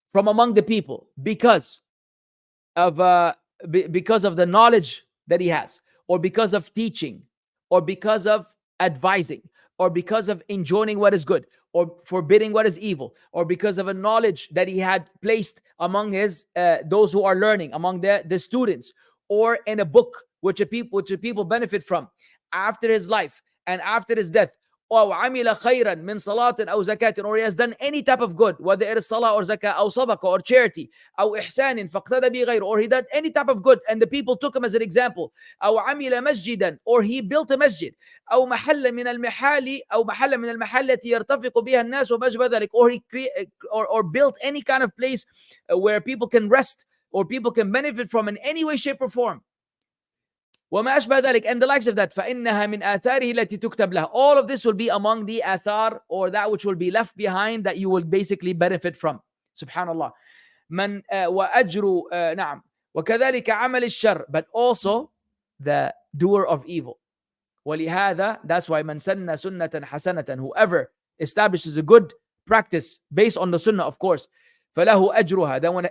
from among the people because of the knowledge that he has, or because of teaching, or because of advising, or because of enjoining what is good, or forbidding what is evil, or because of a knowledge that he had placed among his those who are learning, among the students, or in a book which the people benefit from after his life and after his death. أو عمل خيرا من صلاة أو زكاة, or he has done any type of good, whether it is salah or zakah, أو صدقة or charity, أو إحسان فاقتدى به غيره, or he did any type of good and the people took him as an example, أو عمل مسجدا, or he built a masjid, أو محل من المحال أو محل من المحال التي يرتفق بها الناس وما أشبه ذلك, or he or built any kind of place where people can rest or people can benefit from in any way, shape, or form. وما أشبه ذلك, and the likes of that. فإنها من آثاره التي تكتب لها. All of this will be among the athar, or that which will be left behind that you will basically benefit from. Subhanallah. من وأجر نعم وكذلك عمل الشر, but also the doer of evil. ولهذا, that's why من سن سنة حسنة, whoever establishes a good practice based on the sunnah, of course, فله أجرها. Then when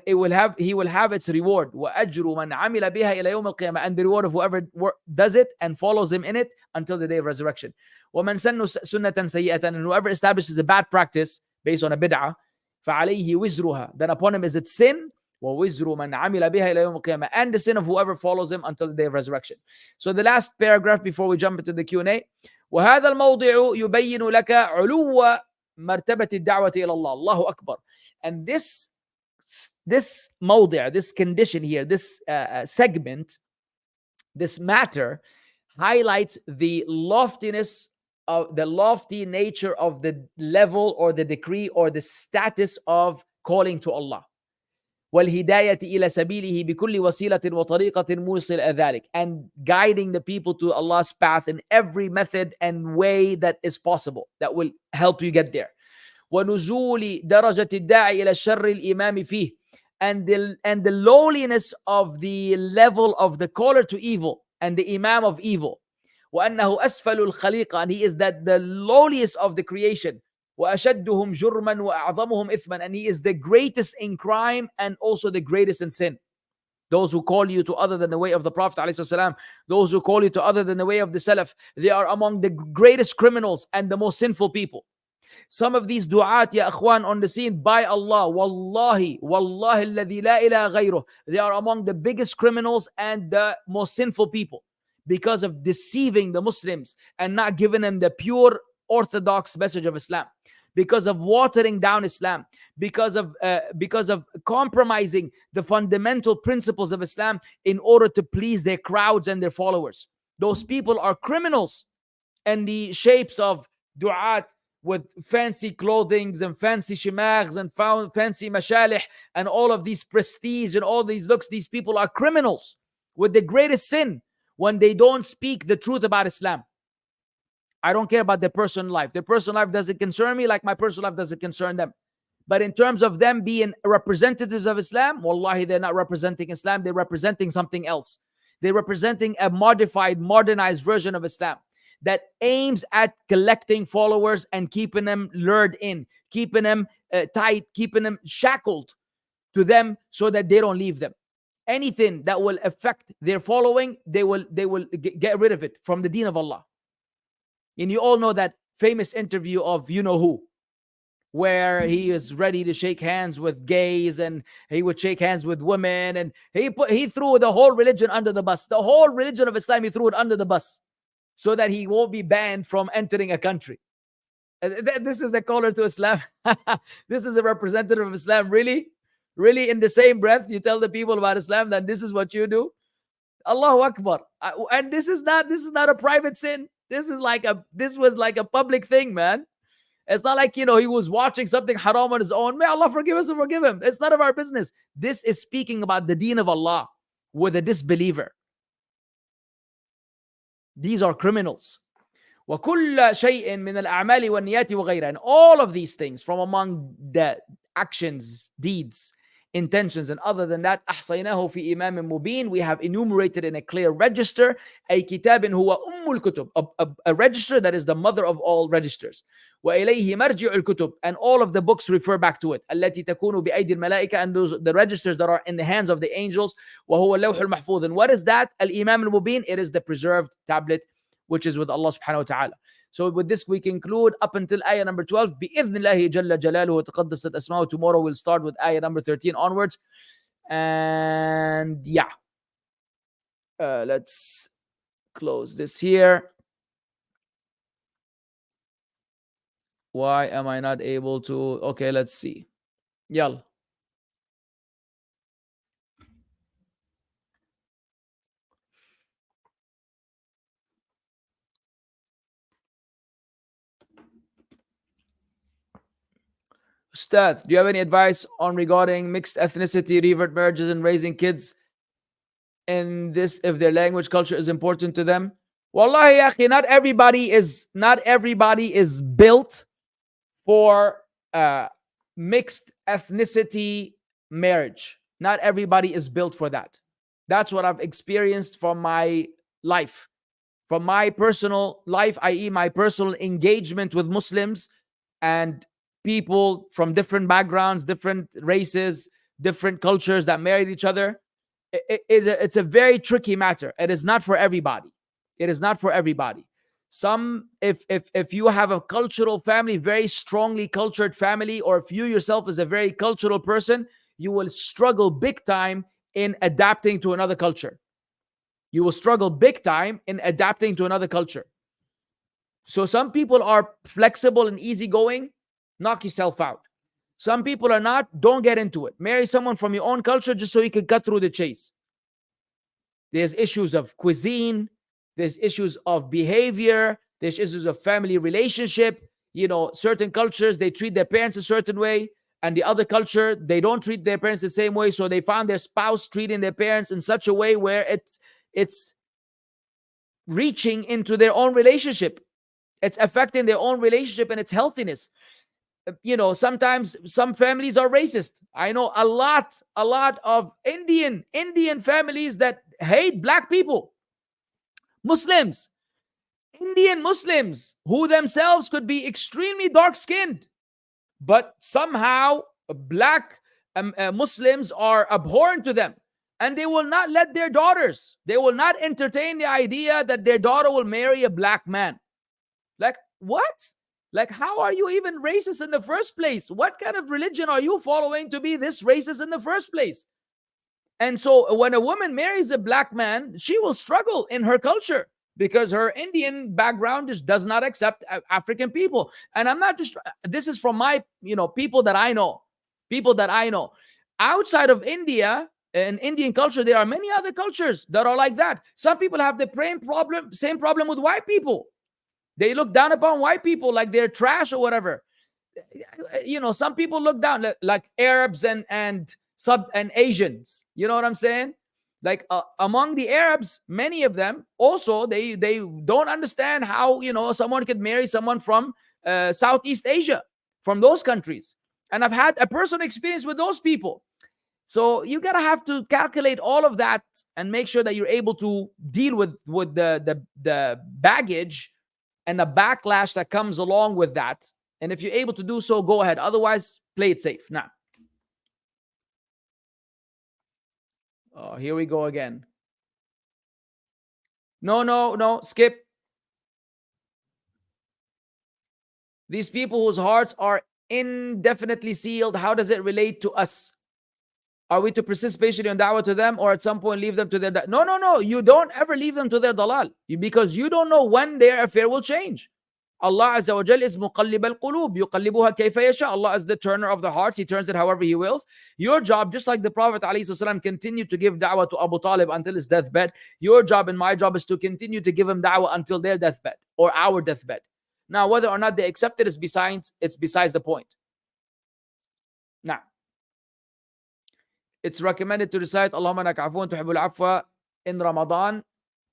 he will have its reward. وأجر من عمل بها إلى يوم القيامة. And the reward of whoever does it and follows him in it until the day of resurrection. ومن سن سنة سيئة. And whoever establishes a bad practice based on a bid'ah, فعليه وزرها. Then upon him is its sin. ووزر من عمل بها إلى يوم القيامة. And the sin of whoever follows him until the day of resurrection. So the last paragraph before we jump into the Q&A. وهذا الموضع يبين لك علو مرتبة الدعوة إلى الله. الله أكبر. And this موضع, this condition here, this segment, this matter highlights the loftiness of the lofty nature of the level or the decree or the status of calling to Allah. والهداية إلى سبيله بكل وسيلة وطريقة موصل ذلك. And guiding the people to Allah's path in every method and way that is possible, that will help you get there. ونزول درجة الداعي إلى الشر الإمام فيه. And the lowliness of the level of the caller to evil and the imam of evil. وأنه أسفل الخليقة. And he is that the lowliest of the creation. وأشدهم جرما وأعظمهم إثما. And he is the greatest in crime and also the greatest in sin. Those who call you to other than the way of the Prophet ﷺ, those who call you to other than the way of the Salaf, they are among the greatest criminals and the most sinful people. Some of these du'at, ya akhwan, on the scene, by Allah, wallahi, wallahi alladhi la ilaha ghayruh, they are among the biggest criminals and the most sinful people because of deceiving the Muslims and not giving them the pure orthodox message of Islam, because of watering down Islam, because of compromising the fundamental principles of Islam in order to please their crowds and their followers. Those people are criminals, and the shapes of du'at with fancy clothings and fancy shimaghs and fancy mashalih and all of these prestige and all these looks, these people are criminals with the greatest sin when they don't speak the truth about Islam. I don't care about their personal life. Their personal life doesn't concern me like my personal life doesn't concern them. But in terms of them being representatives of Islam, wallahi, they're not representing Islam. They're representing something else. They're representing a modified, modernized version of Islam that aims at collecting followers and keeping them lured in, keeping them tight, keeping them shackled to them so that they don't leave them. Anything that will affect their following, they will get rid of it from the deen of Allah. And you all know that famous interview of you know who, where he is ready to shake hands with gays and he would shake hands with women, and he threw the whole religion under the bus. The whole religion of Islam, he threw it under the bus so that he won't be banned from entering a country. This is the caller to Islam. This is a representative of Islam. Really? Really, in the same breath, you tell the people about Islam that this is what you do? Allahu Akbar. And this is not a private sin. This was like a public thing, man. It's not like, he was watching something haram on his own. May Allah forgive us and forgive him. It's none of our business. This is speaking about the deen of Allah with a disbeliever. These are criminals. وَكُلَّ شَيْءٍ مِنَ الْأَعْمَالِ وَالنِّيَّاتِ وَغَيْرَهَا. And all of these things from among the actions, deeds, intentions, and other than that, أحصيناه في إمام مبين. We have enumerated in a clear register. أي كتاب هو أم الكتب. A register that is the mother of all registers. وإليه مرجع الكتب. And all of the books refer back to it. التي تكون بأيدي الملائكة. And those the registers that are in the hands of the angels. وهو اللوح المحفوظ. And what is that? الإمام المبين. It is the preserved tablet, which is with Allah subhanahu wa ta'ala. So with this we conclude up until ayah number 12. بإذن الله جل جلاله وتقدست أسماؤه. Tomorrow we'll start with ayah number 13 onwards. And yeah. Let's close this here. Why am I not able to? Okay, let's see. Yalla. Ustad, do you have any advice on regarding mixed ethnicity, revert marriages, and raising kids in this if their language culture is important to them? Wallahi, akhi, not everybody is built for mixed ethnicity marriage. Not everybody is built for that. That's what I've experienced from my life. From my personal life, i.e., my personal engagement with Muslims and people from different backgrounds, different races, different cultures that married each other. It's a very tricky matter. It is not for everybody. It is not for everybody. Some, if you have a cultural family, very strongly cultured family, or if you yourself is a very cultural person, you will struggle big time in adapting to another culture. You will struggle big time in adapting to another culture. So some people are flexible and easygoing, knock yourself out. Some people are not, don't get into it. Marry someone from your own culture just so you can cut through the chase. There's issues of cuisine, there's issues of behavior, there's issues of family relationship. You know, certain cultures, they treat their parents a certain way, and the other culture, they don't treat their parents the same way. So they found their spouse treating their parents in such a way where it's reaching into their own relationship. It's affecting their own relationship and its healthiness. You know, sometimes some families are racist. I know a lot of Indian families that hate black people. Muslims, Indian Muslims, who themselves could be extremely dark-skinned, but somehow black Muslims are abhorrent to them, and they will not let their daughters, they will not entertain the idea that their daughter will marry a black man. Like, what? Like, how are you even racist in the first place? What kind of religion are you following to be this racist in the first place? And so when a woman marries a black man, she will struggle in her culture because her Indian background just does not accept African people. And I'm not just, this is from my, people that I know. Outside of India, in Indian culture, there are many other cultures that are like that. Some people have the same problem with white people. They look down upon white people like they're trash or whatever. Some people look down like Arabs and Asians. You know what I'm saying? Like among the Arabs, many of them also they don't understand how someone could marry someone from Southeast Asia, from those countries. And I've had a personal experience with those people. So you gotta have to calculate all of that and make sure that you're able to deal with the baggage and the backlash that comes along with that. And if you're able to do so, go ahead. Otherwise, play it safe. Now, here we go again. No, skip. These people whose hearts are indefinitely sealed, how does it relate to us? Are we to persist patiently on da'wah to them, or at some point leave them to their No. You don't ever leave them to their dalal, because you don't know when their affair will change. Allah Azza wa Jal is muqallib al-qulub, yuqallibuha kayfa yasha. Allah is the turner of the hearts. He turns it however He wills. Your job, just like the Prophet ﷺ continued to give da'wah to Abu Talib until his deathbed, your job and my job is to continue to give him da'wah until their deathbed or our deathbed. Now, whether or not they accept it is besides the point. Now, it's recommended to recite Allahumma innaka afuwwun tuhibbul afwa in Ramadan,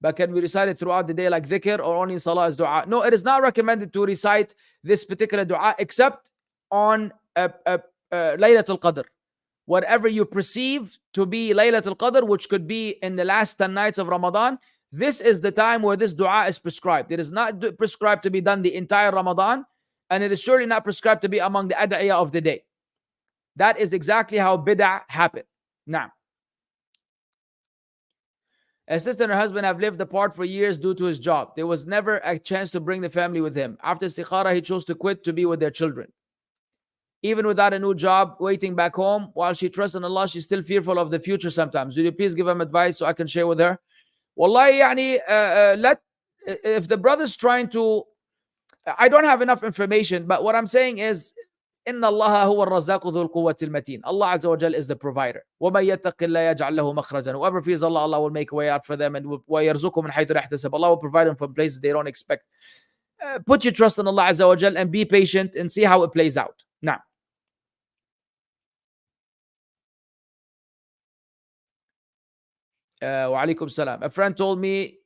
but can we recite it throughout the day like dhikr, or only in salah as dua? No, it is not recommended to recite this particular dua except on Laylatul Qadr. Whatever you perceive to be Laylatul Qadr, which could be in the last 10 nights of Ramadan, this is the time where this dua is prescribed. It is not prescribed to be done the entire Ramadan, and it is surely not prescribed to be among the ad'iyah of the day. That is exactly how bid'ah happened. Now, a sister and her husband have lived apart for years due to his job. There was never a chance to bring the family with him. After istikhara, he chose to quit to be with their children. Even without a new job, waiting back home, while she trusts in Allah, she's still fearful of the future sometimes. Will you please give him advice so I can share with her? Wallahi, if the brother's trying to, I don't have enough information, but what I'm saying is, Inna Allah huwa al-razzaqu dhul quwwati al-mateen. Allah Azza wa Jal is the provider. وَمَن يَتَّقِ اللَّهَ يَجْعَل لَهُ مَخْرَجًا. Whoever fears Allah, Allah will make a way out for them, and وَيَرْزُقُهُم مِنْ حَيْثُ لَا يَحْتَسِبُ. Allah will provide them from places they don't expect. Put your trust in Allah Azza wa Jal and be patient and see how it plays out. Now, wa alaikum salam. A friend told me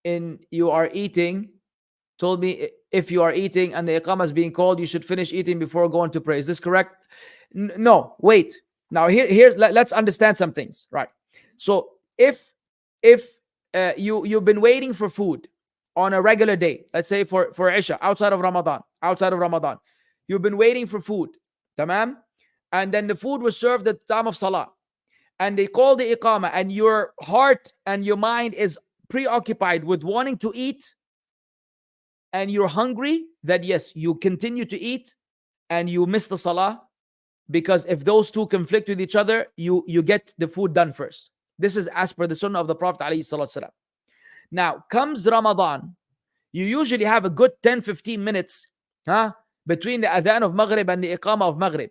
if you are eating and the iqamah is being called, you should finish eating before going to pray. Is this correct? No, wait. Now let's understand some things, right? So if you've been waiting for food on a regular day, let's say for Isha outside of Ramadan, You've been waiting for food. Tamam? And then the food was served at the time of Salah. And they call the Iqamah, and your heart and your mind is preoccupied with wanting to eat, and you're hungry, that yes, you continue to eat and you miss the Salah, because if those two conflict with each other, you get the food done first. This is as per the Sunnah of the Prophet ﷺ. Now comes Ramadan, you usually have a good 10-15 minutes between the adhan of Maghrib and the Iqamah of Maghrib.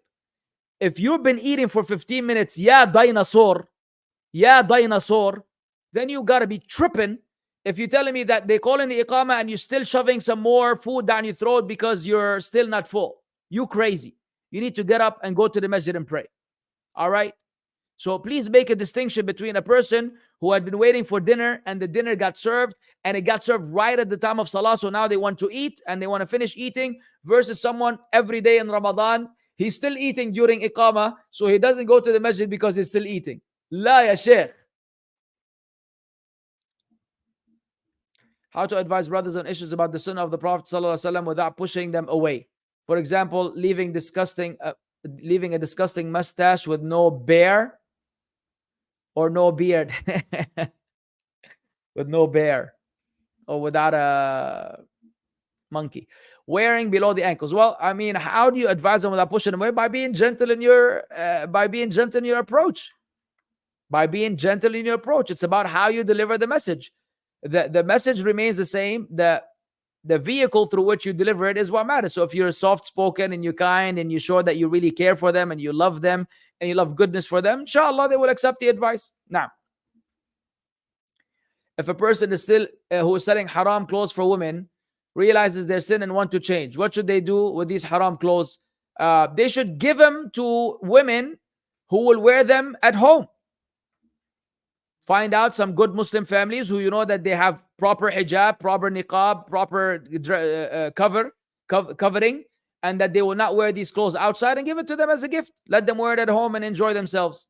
If you've been eating for 15 minutes, ya dinosaur, then you gotta be tripping if you're telling me that they call in the Iqamah and you're still shoving some more food down your throat because you're still not full. You crazy. You need to get up and go to the masjid and pray. All right? So please make a distinction between a person who had been waiting for dinner and the dinner got served and it got served right at the time of Salah, so now they want to eat and they want to finish eating, versus someone every day in Ramadan, he's still eating during Iqamah, so he doesn't go to the masjid because he's still eating. La ya Sheikh. How to advise brothers on issues about the Sunnah of the Prophet ﷺ without pushing them away. For example, leaving a disgusting mustache with no beard or no beard. With no bear or without a monkey. Wearing below the ankles. Well, I mean, how do you advise them without pushing them away? By being gentle in your approach. By being gentle in your approach. It's about how you deliver the message. The message remains the same. The vehicle through which you deliver it is what matters. So if you're soft spoken and you're kind and you show that you really care for them and you love them and you love goodness for them, inshallah they will accept the advice. Now, if a person is still who is selling haram clothes for women realizes their sin and want to change, what should they do with these haram clothes? They should give them to women who will wear them at home. Find out some good Muslim families who you know that they have proper hijab, proper niqab, proper covering, and that they will not wear these clothes outside, and give it to them as a gift. Let them wear it at home and enjoy themselves.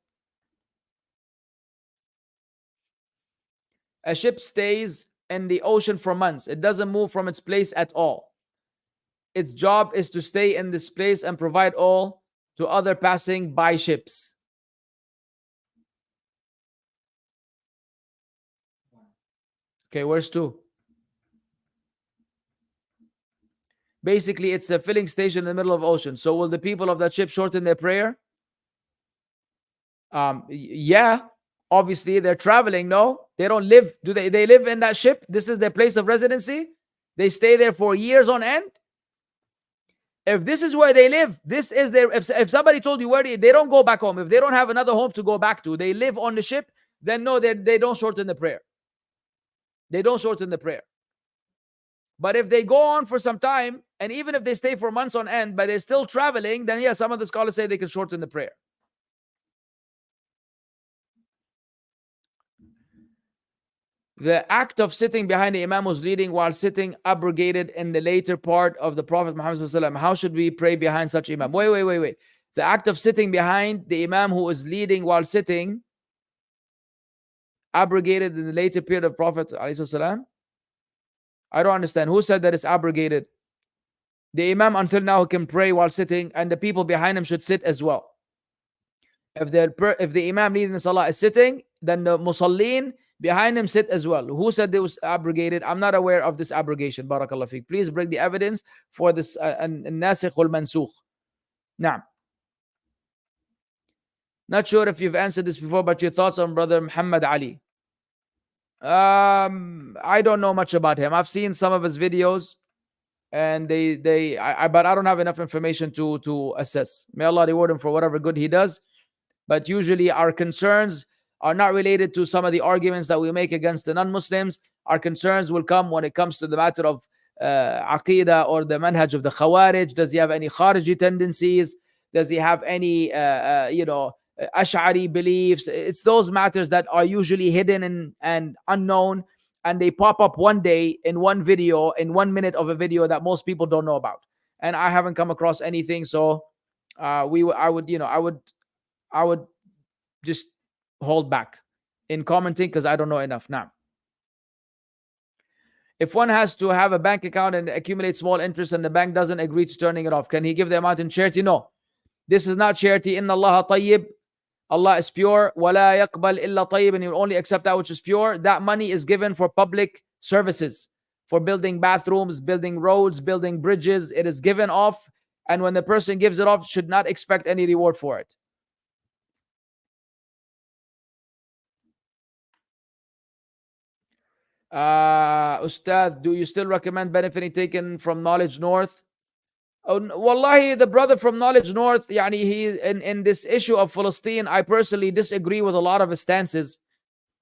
A ship stays in the ocean for months. It doesn't move from its place at all. Its job is to stay in this place and provide oil to other passing by ships. Okay, where's 2? Basically, it's a filling station in the middle of the ocean. So will the people of that ship shorten their prayer? Yeah. Obviously, they're traveling, no? They don't live. Do they live in that ship? This is their place of residency? They stay there for years on end? If this is where they live, this is their... If somebody told you where they don't go back home. If they don't have another home to go back to, they live on the ship, then no, they don't shorten the prayer. They don't shorten the prayer. But if they go on for some time, and even if they stay for months on end, but they're still traveling, then yeah, some of the scholars say they can shorten the prayer. The act of sitting behind the Imam who's leading while sitting abrogated in the later part of the Prophet Muhammad ﷺ. How should we pray behind such Imam? Wait. The act of sitting behind the Imam who is leading while sitting abrogated in the later period of Prophet ﷺ? I don't understand. Who said that it's abrogated? The Imam until now can pray while sitting, and the people behind him should sit as well. If the Imam leading the Salah is sitting, then the Musallin behind him sit as well. Who said it was abrogated? I'm not aware of this abrogation. Barakallah fiqh. Please bring the evidence for this nasikh wal mansukh. Now, not sure if you've answered this before, but your thoughts on Brother Muhammad Ali. I don't know much about him. I've seen some of his videos, and but I don't have enough information to assess. May Allah reward him for whatever good he does. But usually our concerns are not related to some of the arguments that we make against the non-Muslims. Our concerns will come when it comes to the matter of aqidah or the manhaj of the Khawarij. Does he have any Khariji tendencies? Does he have any, Ash'ari beliefs? It's those matters that are usually hidden and unknown, and they pop up one day in one video, in 1 minute of a video that most people don't know about. And I haven't come across anything, so I would just hold back in commenting because I don't know enough. Now, If one has to have a bank account and accumulate small interest and the bank doesn't agree to turning it off, can he give the amount in charity? No. This is not charity. Inna Allah tayyib. Allah is pure. وَلَا يَقْبَلْ إِلَّا طَيِّبٍ. And He will only accept that which is pure. That money is given for public services, for building bathrooms, building roads, building bridges. It is given off. And when the person gives it off, should not expect any reward for it. Ustad, do you still recommend benefiting taken from Knowledge North? Oh, wallahi, the brother from Knowledge North, yani he in this issue of Palestine, I personally disagree with a lot of his stances.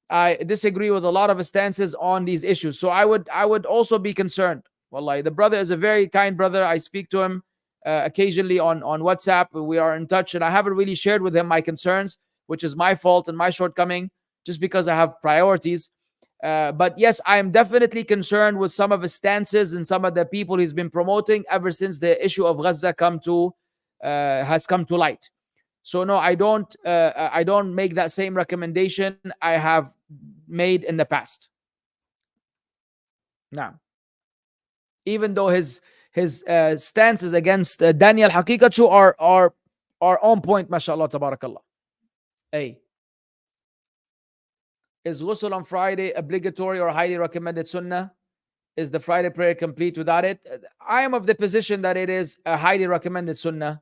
I disagree with a lot of his stances on these issues. So I would also be concerned. Wallahi, the brother is a very kind brother. I speak to him occasionally on WhatsApp. We are in touch, and I haven't really shared with him my concerns, which is my fault and my shortcoming, just because I have priorities. But yes, I am definitely concerned with some of his stances and some of the people he's been promoting ever since the issue of Gaza has come to light. So no, I don't make that same recommendation I have made in the past. Now, even though his stances against Daniel Hakikachu are on point, mashallah, tabarakallah. Hey. Is ghusl on Friday obligatory or highly recommended sunnah? Is the Friday prayer complete without it? I am of the position that it is a highly recommended sunnah,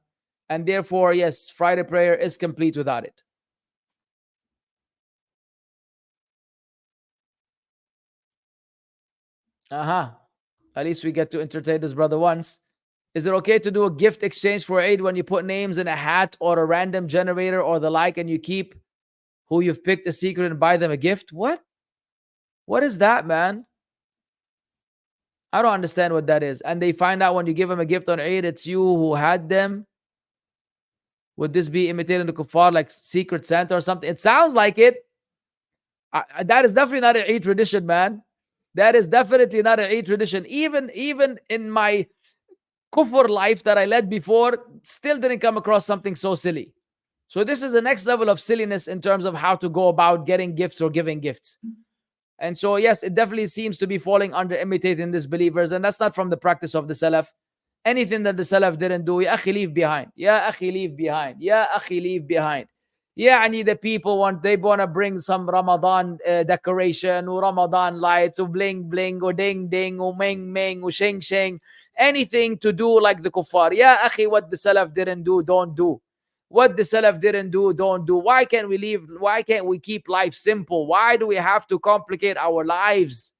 and therefore, yes, Friday prayer is complete without it. At least we get to entertain this brother once. Is it okay to do a gift exchange for Eid when you put names in a hat or a random generator or the like, and you keep who you've picked a secret and buy them a gift? What? What is that, man? I don't understand what that is. And they find out when you give them a gift on Eid, it's you who had them. Would this be imitating the kuffar, like Secret Santa or something? It sounds like it. That is definitely not an Eid tradition, man. That is definitely not an Eid tradition. Even in my kufr life that I led before, still didn't come across something so silly. So this is the next level of silliness in terms of how to go about getting gifts or giving gifts. And so, yes, it definitely seems to be falling under imitating disbelievers. And that's not from the practice of the Salaf. Anything that the Salaf didn't do, Ya akhi, leave behind. Ya akhi, leave behind. Ya akhi, leave behind. Yani the people want to bring some Ramadan decoration or Ramadan lights or bling bling or ding ding or ming ming or shing shing. Anything to do like the kuffar. Ya akhi, what the Salaf didn't do, don't do. What the Salaf didn't do, don't do. Why can't we leave? Why can't we keep life simple? Why do we have to complicate our lives?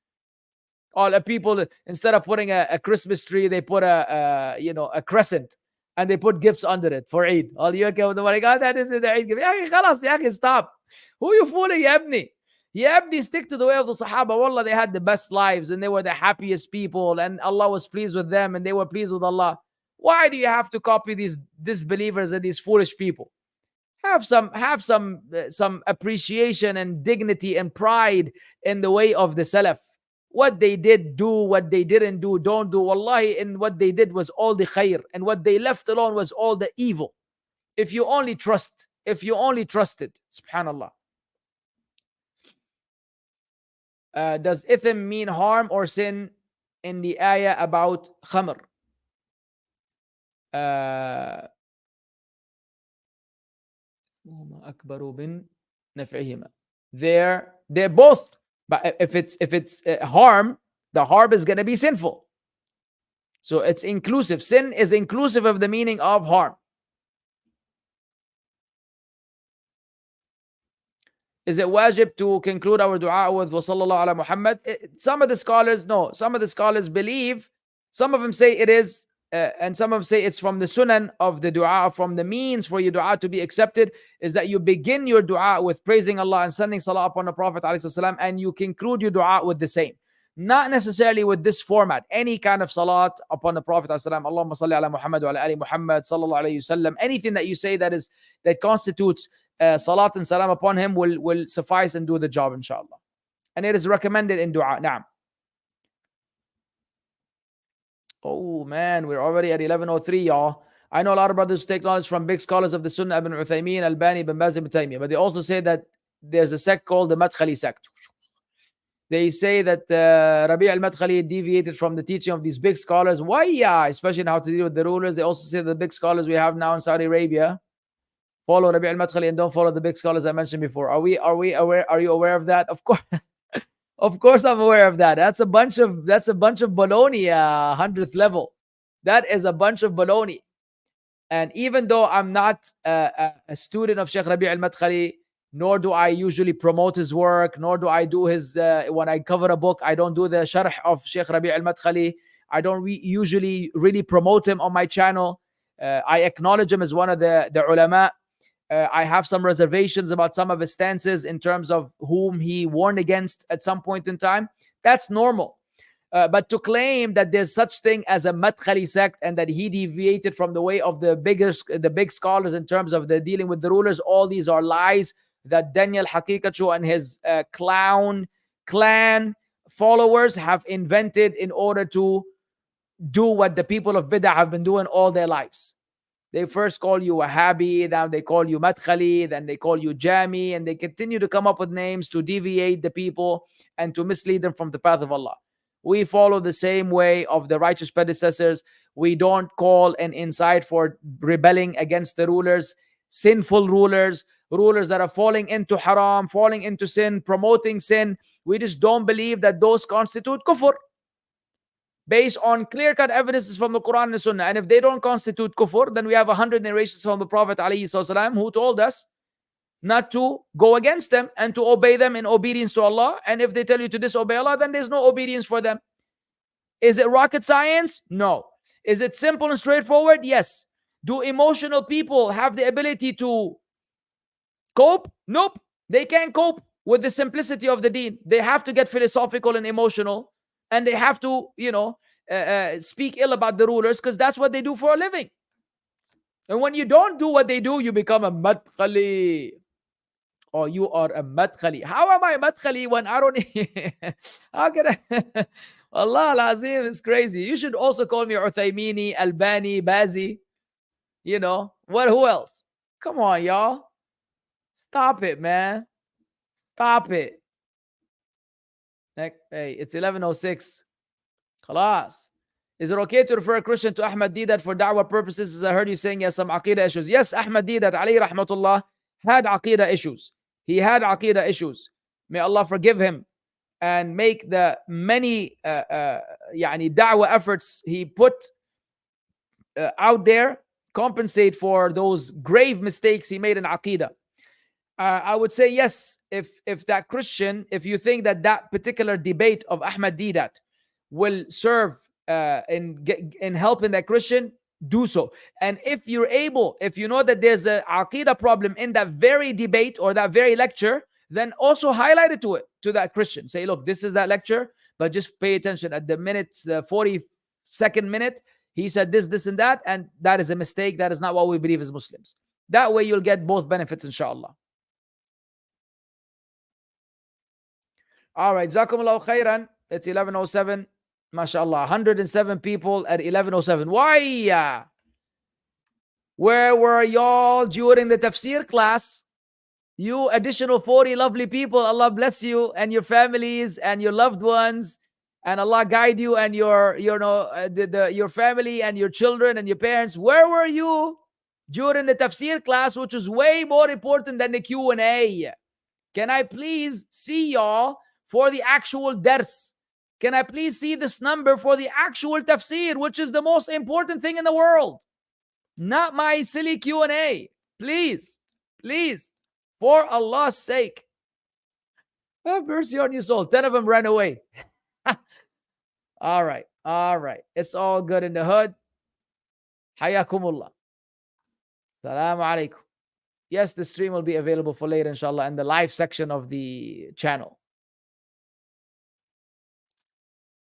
All the people, instead of putting a Christmas tree, they put a crescent, and they put gifts under it for Eid. All you okay with the money? God, that is the Eid gift. Ya khalas, ya stop. Who you fooling, ya ibni? Ya ibni, stick to the way of the Sahaba. Wallah, they had the best lives, and they were the happiest people, and Allah was pleased with them, and they were pleased with Allah. Why do you have to copy these disbelievers and these foolish people? Have some appreciation and dignity and pride in the way of the Salaf. What they did, do. What they didn't do, don't do. Wallahi, and what they did was all the khair, and what they left alone was all the evil. If you only trusted, subhanallah. Does ithm mean harm or sin in the ayah about khamr? They're both, but if it's harm, the harm is going to be sinful. So it's inclusive. Sin is inclusive of the meaning of harm. Is it wajib to conclude our dua with wa sallallahu ala Muhammad? Some of the scholars, no. Some of the scholars believe, some of them say it is, and some of them say it's from the sunan of the dua, from the means for your dua to be accepted, is that you begin your dua with praising Allah and sending salah upon the Prophet ﷺ, and you conclude your dua with the same. Not necessarily with this format. Any kind of salat upon the Prophet ﷺ, Allahumma salli ala Muhammad wa ala ali Muhammad sallallahu alayhi wasallam. Anything that you say that constitutes salat and salam upon him will suffice and do the job, inshallah. And it is recommended in dua. Naam. Oh man, we're already at 11:03, y'all. I know a lot of brothers who take knowledge from big scholars of the Sunnah, Ibn Uthaymeen, Albani, Ibn Baz, Ibn Taymiyyah, but they also say that there's a sect called the Madkhali sect. They say that Rabi' al-Madkhali deviated from the teaching of these big scholars. Why? Yeah, especially in how to deal with the rulers. They also say the big scholars we have now in Saudi Arabia follow Rabi' al-Madkhali and don't follow the big scholars I mentioned before. Are we aware? Are you aware of that? Of course. Of course I'm aware of that. That's a bunch of baloney, 100th level. That is a bunch of baloney. And even though I'm not a student of Sheikh Rabi' al-Madkhali, nor do I usually promote his work, nor do I do his, when I cover a book, I don't do the sharh of Sheikh Rabi' al-Madkhali. I don't usually really promote him on my channel. I acknowledge him as one of the ulama. I have some reservations about some of his stances in terms of whom he warned against at some point in time. That's normal. But to claim that there's such thing as a Madkhali sect and that he deviated from the way of the big scholars in terms of the dealing with the rulers, all these are lies that Daniel Hakikachu and his clan followers have invented in order to do what the people of Bid'ah have been doing all their lives. They first call you Wahhabi, now they call you Madkhali, then they call you Jami, and they continue to come up with names to deviate the people and to mislead them from the path of Allah. We follow the same way of the righteous predecessors. We don't call and incite for rebelling against the rulers, sinful rulers, rulers that are falling into haram, falling into sin, promoting sin. We just don't believe that those constitute kufr based on clear-cut evidences from the Quran and the Sunnah. And if they don't constitute kufr, then we have 100 narrations from the Prophet ﷺ who told us not to go against them and to obey them in obedience to Allah. And if they tell you to disobey Allah, then there's no obedience for them. Is it rocket science? No. Is it simple and straightforward? Yes. Do emotional people have the ability to cope? Nope. They can't cope with the simplicity of the deen. They have to get philosophical and emotional, and they have to, speak ill about the rulers because that's what they do for a living. And when you don't do what they do, you become a madkhali. Or you are a madkhali. How am I a madkhali when I don't... How can I... Allah al-Azim is crazy. You should also call me Uthaymini, Albani, Bazi. Who else? Come on, y'all. Stop it, man. Stop it. Hey, it's 11:06. Khalas. Is it okay to refer a Christian to Ahmad Didat for da'wah purposes? As I heard you saying, yes, some aqidah issues. Yes, Ahmad Didat, alayhi rahmatullah, had aqidah issues. He had aqidah issues. May Allah forgive him and make the many da'wah efforts he put out there compensate for those grave mistakes he made in aqidah. I would say yes, if that Christian, if you think that particular debate of Ahmad Didat will serve in helping that Christian, do so. And if you're able, if you know that there's an aqidah problem in that very debate or that very lecture, then also highlight it to that Christian. Say, look, this is that lecture, but just pay attention at the 42nd minute, he said this and that is a mistake. That is not what we believe as Muslims. That way you'll get both benefits, inshallah. All right, Jazakumullahu khairan. It's 11:07. MashaAllah, 107 people at 11:07. Why? Where were y'all during the tafsir class? You additional 40 lovely people, Allah bless you and your families and your loved ones, and Allah guide you and your family and your children and your parents. Where were you during the tafsir class, which was way more important than the Q&A? Can I please see y'all for the actual dars? Can I please see this number for the actual tafsir, which is the most important thing in the world? Not my silly Q&A. Please, please, for Allah's sake. Have mercy on your soul. 10 of them ran away. All right. It's all good in the hood. Hayakumullah. Salaam alaikum. Yes, the stream will be available for later, inshallah, in the live section of the channel.